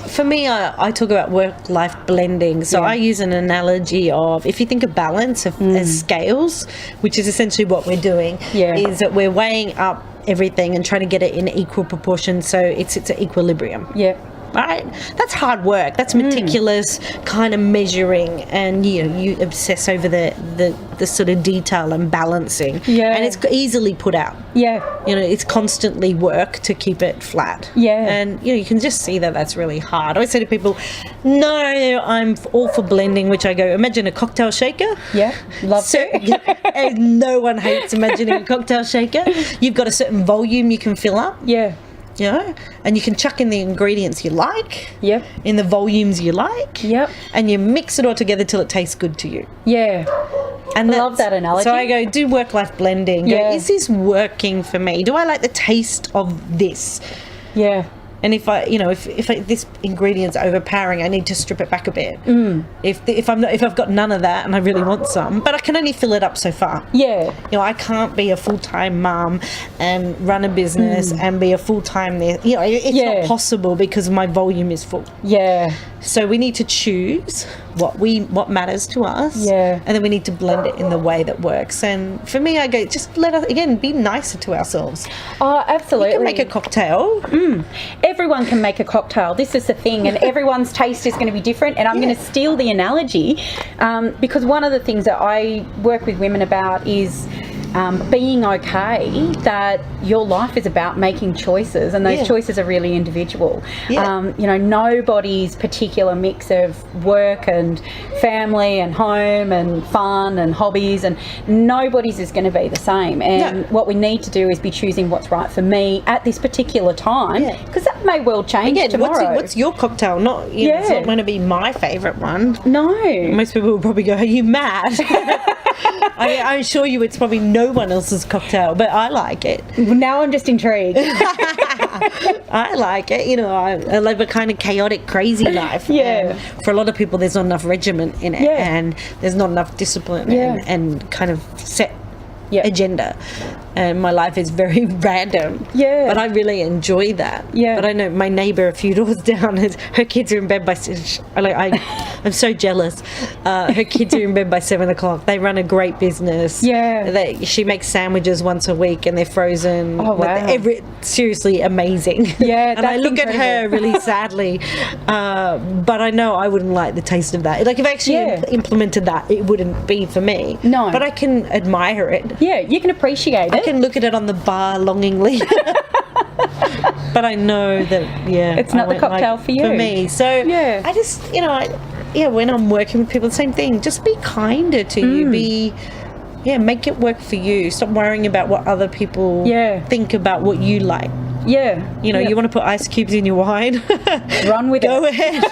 for me, I talk about work-life blending. So I use an analogy of, if you think of balance as scales, which is essentially what we're doing, is that we're weighing up everything and trying to get it in equal proportion so it's at equilibrium. Yeah. Right? That's hard work. That's meticulous kind of measuring, and you obsess over the sort of detail and balancing. Yeah. And it's easily put out. Yeah. It's constantly work to keep it flat. Yeah. And you can just see that that's really hard. I always say to people, no, I'm all for blending, which I go, imagine a cocktail shaker. Yeah. Love to. And no one hates imagining a cocktail shaker. You've got a certain volume you can fill up. Yeah. And you can chuck in the ingredients you like. Yep. In the volumes you like. Yep. And you mix it all together till it tastes good to you. Yeah. And I love that analogy. So I go, do work-life blending. Yeah. Go, is this working for me? Do I like the taste of this? Yeah. And if this ingredient's overpowering, I need to strip it back a bit. If I've got none of that and I really want some, but I can only fill it up so far. Yeah. I can't be a full-time mum and run a business and be a full-time there. It's not possible because my volume is full. Yeah. So we need to choose what matters to us. Yeah. And then we need to blend it in the way that works. And for me, I go, just let us, again, be nicer to ourselves. Oh, absolutely. You can make a cocktail. Everyone can make a cocktail. This is the thing, and everyone's taste is going to be different. And I'm going to steal the analogy because one of the things that I work with women about is being okay that your life is about making choices, and those choices are really individual. Nobody's particular mix of work and family and home and fun and hobbies, and nobody's is going to be the same. And what we need to do is be choosing what's right for me at this particular time, because that may well change tomorrow. What's your cocktail? It's not going to be my favourite one. No. Most people will probably go, are you mad? I assure you it's probably no one else's cocktail, but I like it. Now I'm just intrigued. I like it. I live a kind of chaotic, crazy life. Yeah. And for a lot of people, there's not enough regiment in it, and there's not enough discipline and kind of set agenda. And my life is very random. Yeah. But I really enjoy that. Yeah. But I know my neighbour a few doors down, her kids are in bed by... I'm so jealous. Her kids are in bed by 7 o'clock. They run a great business. Yeah. She makes sandwiches once a week and they're frozen. Oh, wow. Seriously amazing. Yeah, and I look incredible. at her really sadly. But I know I wouldn't like the taste of that. Like, if I actually implemented that, it wouldn't be for me. No. But I can admire it. Yeah, you can appreciate it. I can look at it on the bar longingly. But I know that, it's not the cocktail for you. For me. So I just, when I'm working with people, the same thing. Just be kinder to you. Make it work for you. Stop worrying about what other people think about what you like. Yeah. You want to put ice cubes in your wine? Run with it. Go ahead.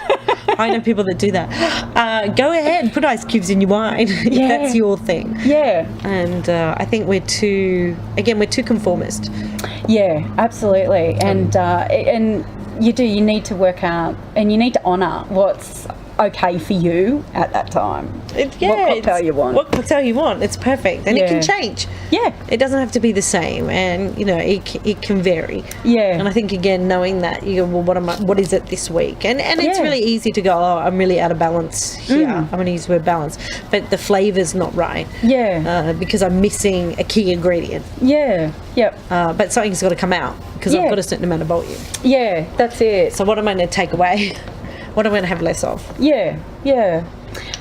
I know people that do that. Go ahead, put ice cubes in your wine. That's your thing. Yeah. And I think we're too conformist. Yeah, absolutely. And you need to work out, and you need to honour what's okay for you at that time. What cocktail you want. What cocktail you want. It's perfect. And it can change. Yeah. It doesn't have to be the same, and it can vary. Yeah. And I think, again, knowing that, you go, well, what is it this week? And it's really easy to go, oh, I'm really out of balance here. I'm going to use the word balance. But the flavour's not right. Yeah. Because I'm missing a key ingredient. Yeah. Yep. But something's got to come out because I've got a certain amount of volume. Yeah, that's it. So what am I going to take away? What am I going to have less of? Yeah, yeah.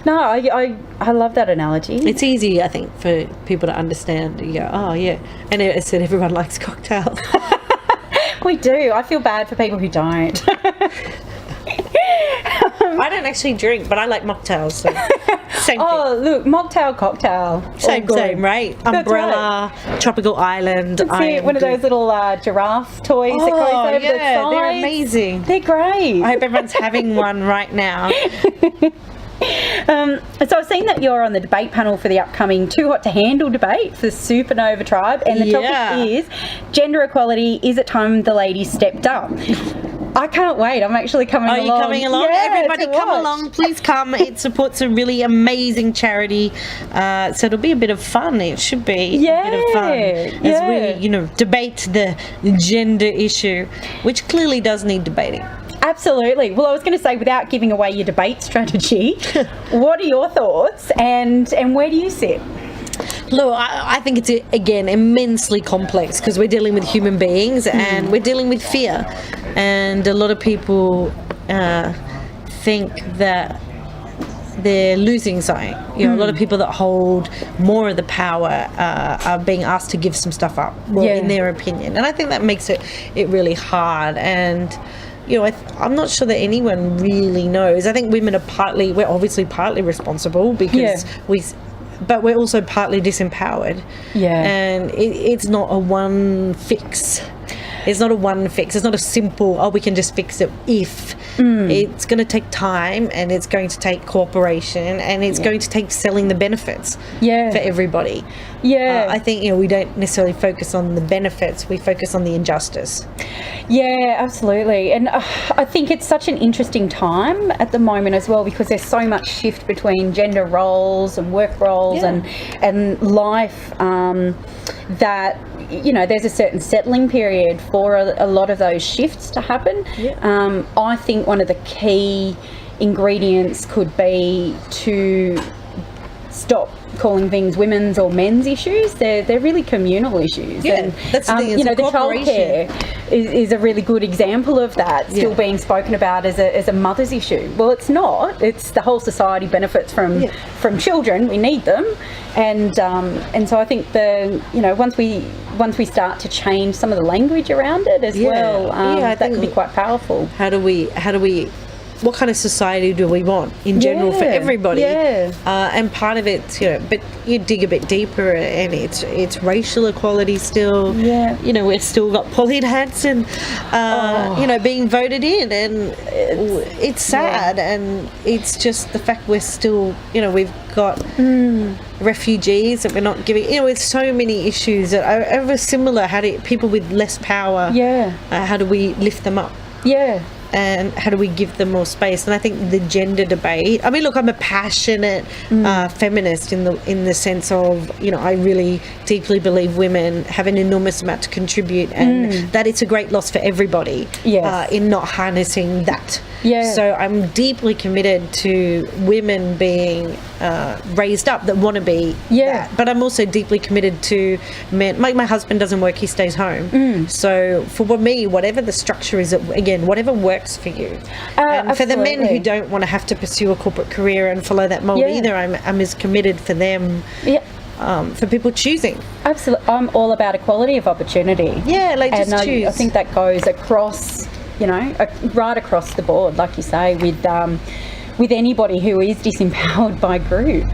No, I love that analogy. It's easy, I think, for people to understand. You go, oh, yeah. And it said everyone likes cocktails. We do. I feel bad for people who don't. I don't actually drink, but I like mocktails. So same thing. Oh, look, mocktail, cocktail. Same, right? Umbrella, right. Tropical island. That's it, one of those little giraffe toys that goes over the sides. They're amazing. They're great. I hope everyone's having one right now. So I've seen that you're on the debate panel for the upcoming Too Hot to Handle debate for the Supernova Tribe, and the topic is gender equality. Is it time the ladies stepped up? I can't wait. I'm actually coming along. Are you coming along? Yeah, everybody come along. Please come. It supports a really amazing charity. So it'll be a bit of fun. It should be a bit of fun. As we, debate the gender issue, which clearly does need debating. Absolutely. Well, I was going to say, without giving away your debate strategy, what are your thoughts and where do you sit? Look, I think it's, again, immensely complex because we're dealing with human beings and we're dealing with fear. And a lot of people think that they're losing something. A lot of people that hold more of the power are being asked to give some stuff up, in their opinion. And I think that makes it really hard. And I'm not sure that anyone really knows. I think women are we're obviously partly responsible because but we're also partly disempowered. Yeah. And it's not a one fix. It's not a one fix. It's not a simple, we can just fix it if. It's going to take time, and it's going to take cooperation, and it's going to take selling the benefits for everybody. Yeah. I think, we don't necessarily focus on the benefits. We focus on the injustice. Yeah, absolutely. And I think it's such an interesting time at the moment as well, because there's so much shift between gender roles and work roles and life that there's a certain settling period for a lot of those shifts to happen. I think one of the key ingredients could be to stop calling things women's or men's issues. They're really communal issues. Yeah, and, that's the thing. the childcare is a really good example of that, still being spoken about as a mother's issue. Well, it's not. It's the whole society benefits from children. We need them, and so I think once we start to change some of the language around it as well, that can be quite powerful. How do we what kind of society do we want in general for everybody? And part of it's, but you dig a bit deeper and it's racial equality still. We've still got poly hats and being voted in, and it's sad, and it's just the fact we're still, we've got refugees that we're not giving, with so many issues that are similar. How do people with less power, how do we lift them up? And how do we give them more space? And I think the gender debate, I mean, look, I'm a passionate feminist in the sense of, I really deeply believe women have an enormous amount to contribute, and that it's a great loss for everybody in not harnessing that. So I'm deeply committed to women being raised up that want to be that. But I'm also deeply committed to men. My husband doesn't work, he stays home. So for me, whatever the structure is, again, whatever works for you. And for the men who don't want to have to pursue a corporate career and follow that mold either, I'm as committed for them. For people choosing. Absolutely. I'm all about equality of opportunity. Just choose. I think that goes across, right across the board, like you say, with anybody who is disempowered by group.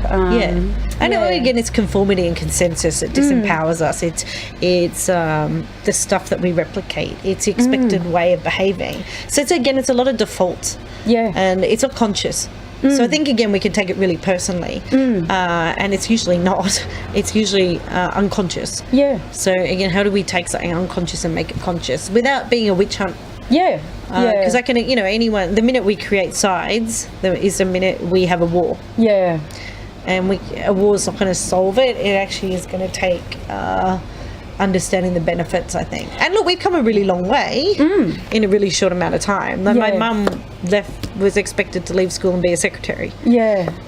I know, again, it's conformity and consensus that disempowers us. It's the stuff that we replicate. It's the expected way of behaving. So it's a lot of default. And it's not conscious. So I think, again, we can take it really personally. And it's usually not. It's usually unconscious. So, again, how do we take something unconscious and make it conscious without being a witch hunt? Because I can, anyone, the minute we create sides, is the minute we have a war. And a war is not going to solve it. It actually is going to take understanding the benefits, I think. And look, we've come a really long way in a really short amount of time. Like my mum was expected to leave school and be a secretary.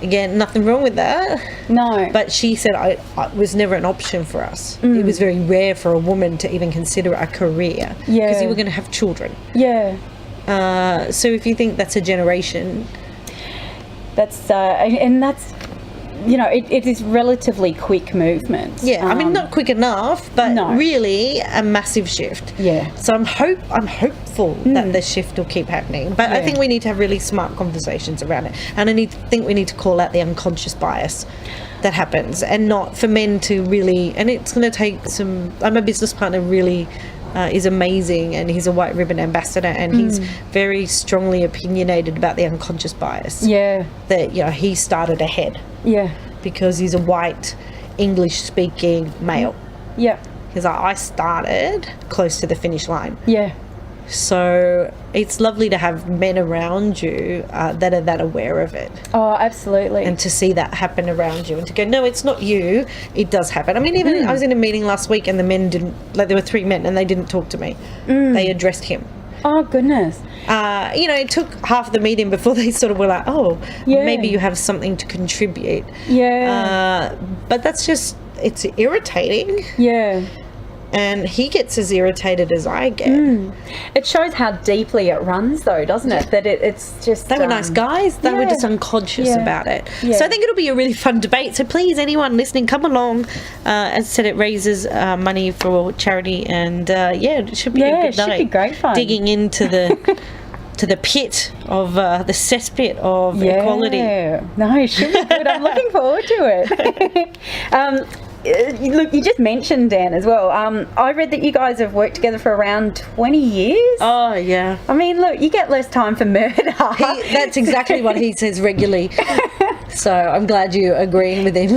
Again, nothing wrong with that. No. But she said it was never an option for us. It was very rare for a woman to even consider a career. Because you were going to have children. So if you think that's a generation, that's and that's, it is relatively quick movement. I mean, not quick enough, but really a massive shift. So I'm hopeful that the shift will keep happening, but I think we need to have really smart conversations around it, and I think we need to call out the unconscious bias that happens, and not for men to really, and it's going to take some. I'm a business partner, really is amazing, and he's a white ribbon ambassador, and he's very strongly opinionated about the unconscious bias that he started ahead because he's a white English speaking male. Because I started close to the finish line. So it's lovely to have men around you that are that aware of it. Oh, absolutely. And to see that happen around you, and to go, no, it's not you, it does happen. I mean, even I was in a meeting last week, and the men didn't, there were 3 men, and they didn't talk to me. They addressed him. Oh, goodness. It took half the meeting before they sort of were like, maybe you have something to contribute. But that's just, it's irritating. And he gets as irritated as I get. It shows how deeply it runs, though, doesn't it? That it's just... They were nice guys. They were just unconscious about it. So I think it'll be a really fun debate. So please, anyone listening, come along. As I said, it raises money for charity. And, it should be a good night. It should be great fun. Digging into the... to the pit of the cesspit of equality. No, it should be good. I'm looking forward to it. Look, you just mentioned Dan as well. I read that you guys have worked together for around 20 years. Oh, yeah. I mean, look, you get less time for murder. That's exactly what he says regularly. So I'm glad you're agreeing with him.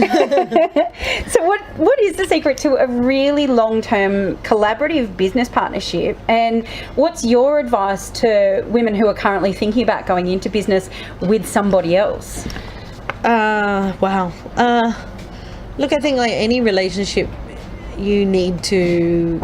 So what is the secret to a really long-term collaborative business partnership? And what's your advice to women who are currently thinking about going into business with somebody else? Wow. Look, I think like any relationship, you need to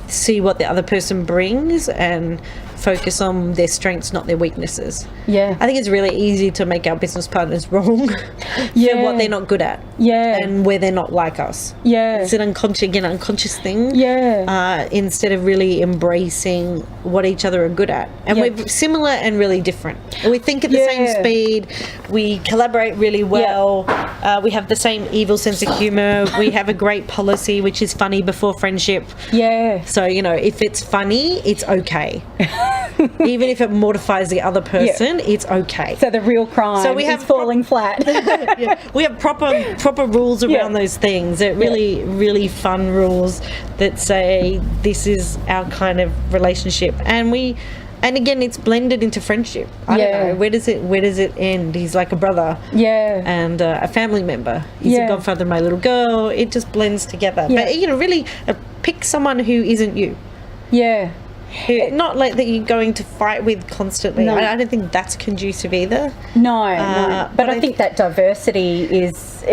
see what the other person brings and focus on their strengths, not their weaknesses. Yeah. I think it's really easy to make our business partners wrong for what they're not good at. Yeah. And where they're not like us. Yeah. It's an unconscious thing. Yeah. Instead of really embracing what each other are good at. And we're similar and really different. We think at the same speed. We collaborate really well. We have the same evil sense of humour. We have a great policy, which is funny before friendship. Yeah. So, you know, if it's funny, it's okay. Even if it mortifies the other person, it's okay. So the real crime is falling flat. We have proper rules around those things. They're really fun rules that say this is our kind of relationship. And again, it's blended into friendship. I don't know, where does it end? He's like a brother. Yeah. And a family member. He's a godfather of my little girl. It just blends together. Yeah. But, you know, really pick someone who isn't you. Yeah. Not like that you're going to fight with constantly. No. I don't think that's conducive either. No. But I think that diversity is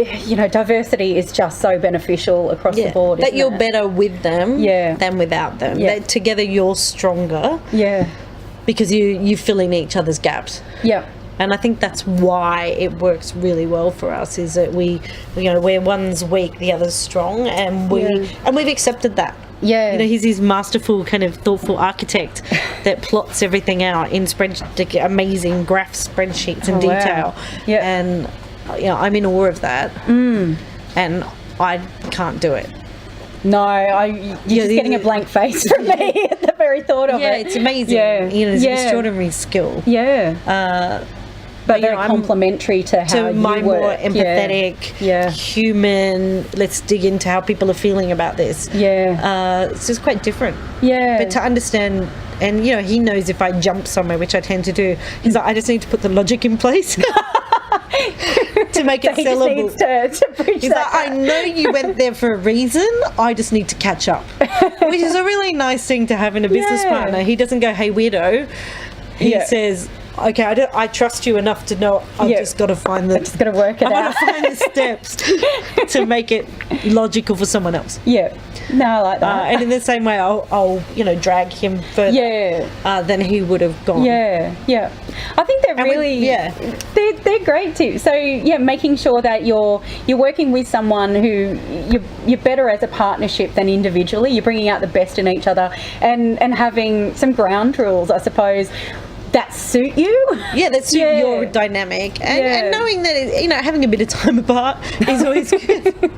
just so beneficial across the board. That you're better with them than without them. Yeah. That together you're stronger. Yeah. Because you fill in each other's gaps. Yeah. And I think that's why it works really well for us, is that we where one's weak, the other's strong, and we've accepted that. Yeah. You know, he's this masterful kind of thoughtful architect that plots everything out in amazing graph spreadsheets and detail. Wow. Yeah. And I'm in awe of that. And I can't do it. No, you're just getting a blank face from me at the very thought of it. Yeah, it's amazing. Yeah. You know, it's an extraordinary skill. Yeah. But very complementary to how you my work. More empathetic, human. Let's dig into how people are feeling about this. Yeah. It's just quite different. Yeah. But to understand, and he knows if I jump somewhere, which I tend to do, he's like, I just need to put the logic in place. To make it sellable. To bridge that like, I know you went there for a reason. I just need to catch up, which is a really nice thing to have in a business partner. He doesn't go, "Hey, weirdo." He says, "Okay, I trust you enough to know I've just got to find the. Just got to work it out. I've got to find the steps to make it logical for someone else." Yeah. No, I like that. And in the same way, I'll drag him further than he would have gone. Yeah, yeah. I think they're they're great too. So making sure that you're working with someone who you're better as a partnership than individually. You're bringing out the best in each other, and having some ground rules, I suppose, that suit you. Yeah, that suit your dynamic, and knowing that having a bit of time apart is always good.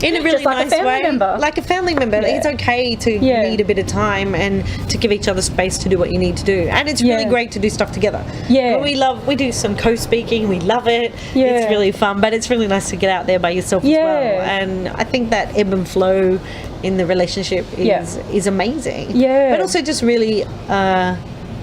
In a really nice way, like a family member. It's okay to need a bit of time and to give each other space to do what you need to do, and it's really great to do stuff together. We do some co-speaking. We love it. It's really fun, but it's really nice to get out there by yourself as well. And I think that ebb and flow in the relationship is amazing. But also just really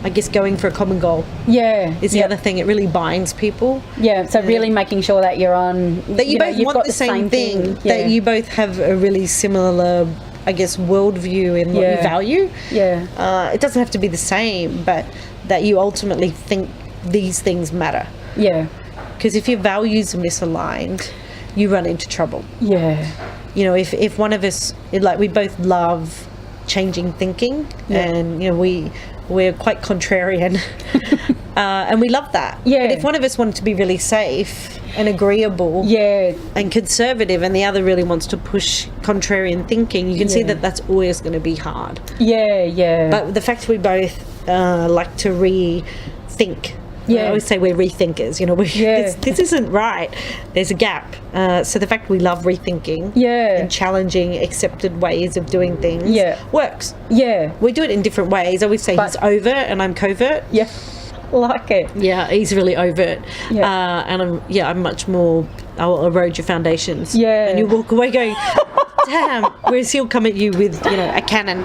I guess going for a common goal is the other thing. It really binds people. So really making sure that you're on, that you both want the same thing. That you both have a really similar, I guess, worldview in what you value. It doesn't have to be the same, but that you ultimately think these things matter. Because if your values are misaligned, you run into trouble. If one of us, like, we both love changing thinking, and we're quite contrarian, and we love that. But if one of us wanted to be really safe and agreeable and conservative, and the other really wants to push contrarian thinking, you can see that that's always going to be hard. But the fact we both like to rethink. I always say we're rethinkers. This isn't right. There's a gap. So the fact we love rethinking and challenging accepted ways of doing things works. We do it in different ways. I always say he's overt and I'm covert. Like it. He's really overt. And I'm much more, I'll erode your foundations. And you walk away going, damn. Whereas he'll come at you with, a cannon.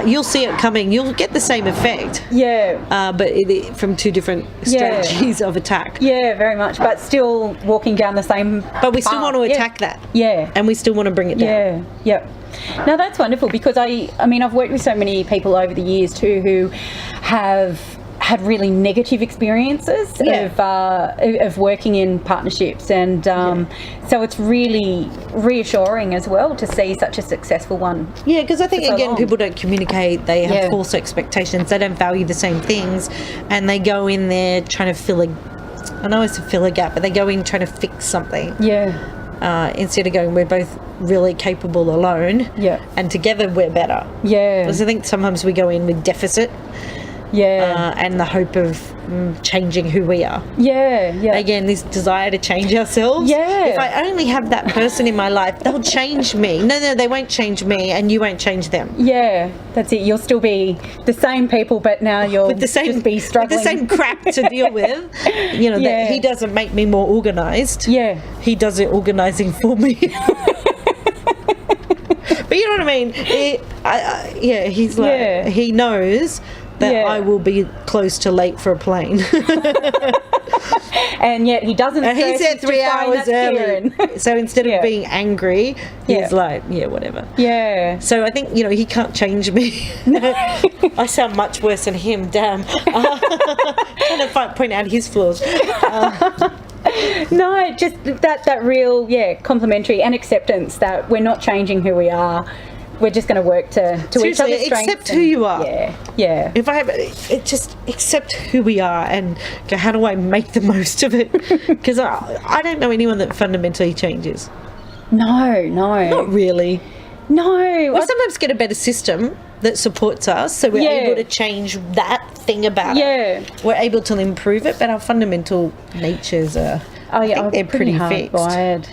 You'll see it coming. You'll get the same effect. But from two different strategies of attack. Very much. But still walking down the same But we still path. Want to attack that. And we still want to bring it down. Now that's wonderful, because I mean I've worked with so many people over the years too who have had really negative experiences of working in partnerships, and so it's really reassuring as well to see such a successful one. Yeah, because I think again people don't communicate, they have false expectations, they don't value the same things, and they go in there trying to fill a gap, but they go in trying to fix something. Instead of going, we're both really capable alone, and together we're better. Because I think sometimes we go in with deficit, and the hope of changing who we are. Again, this desire to change ourselves. If I only have that person in my life, they'll change me. No, they won't change me, and you won't change them. That's it. You'll still be the same people, but now you'll just be struggling with the same crap to deal with. You know, that he doesn't make me more organised. He does it organising for me. But you know what I mean? He's like, he knows that I will be close to late for a plane. And yet he doesn't. And he's there 3 hours early. So instead of being angry, he's like, whatever. So I think, he can't change me. I sound much worse than him, damn. Trying to point out his flaws. No, just that real, complimentary and acceptance that we're not changing who we are. We're just going to work to each other's strengths. Accept who you are. If I have just accept who we are and go, how do I make the most of it? Because I don't know anyone that fundamentally changes. No. Not really. No. We sometimes get a better system that supports us, so we're able to change that thing about it. We're able to improve it, but our fundamental natures are... I think they're pretty fixed. Hardwired.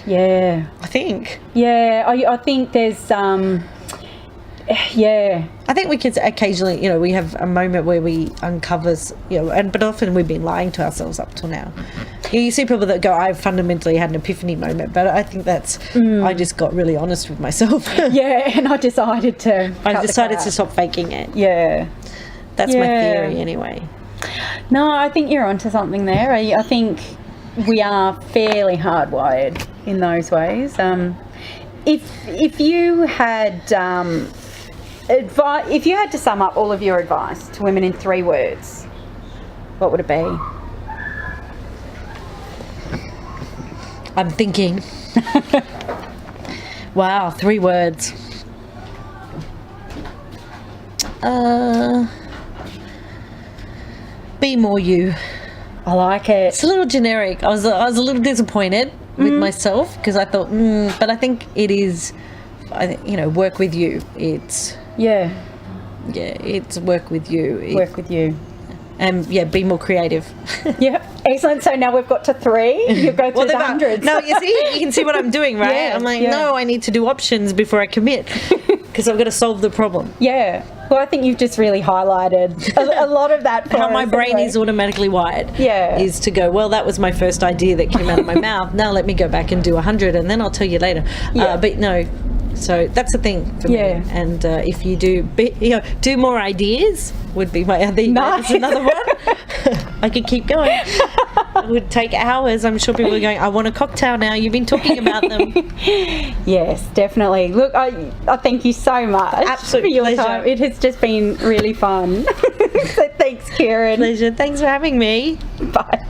I think. I think there's... I think we kids occasionally, we have a moment where we uncover, but often we've been lying to ourselves up till now. You see people that go, I fundamentally had an epiphany moment, but I think that's, I just got really honest with myself. And I decided to stop faking it. That's my theory anyway. No, I think you're onto something there. I think we are fairly hardwired in those ways. If you had... if you had to sum up all of your advice to women in 3 words, what would it be? I'm thinking. Wow, 3 words. Be more you. I like it. It's a little generic. I was a little disappointed with myself because I thought, but I think it is, work with you. It's it's work with you. Work with you. And be more creative. Excellent. So now we've got to 3. You go through the hundreds. No, you can see what I'm doing, right? I'm like, no, I need to do options before I commit because I've got to solve the problem. Well, I think you've just really highlighted a lot of that for how my brain is automatically wired. Is to go, well, that was my first idea that came out of my mouth. Now let me go back and do 100 and then I'll tell you later. But no. So that's the thing for me. And if you do more ideas would be my other. Nice. Another one. I could keep going. It would take hours. I'm sure people are going, I want a cocktail now. You've been talking about them. Yes, definitely. Look, I thank you so much for your pleasure. Time. It has just been really fun. So thanks, Kieran. Pleasure. Thanks for having me. Bye.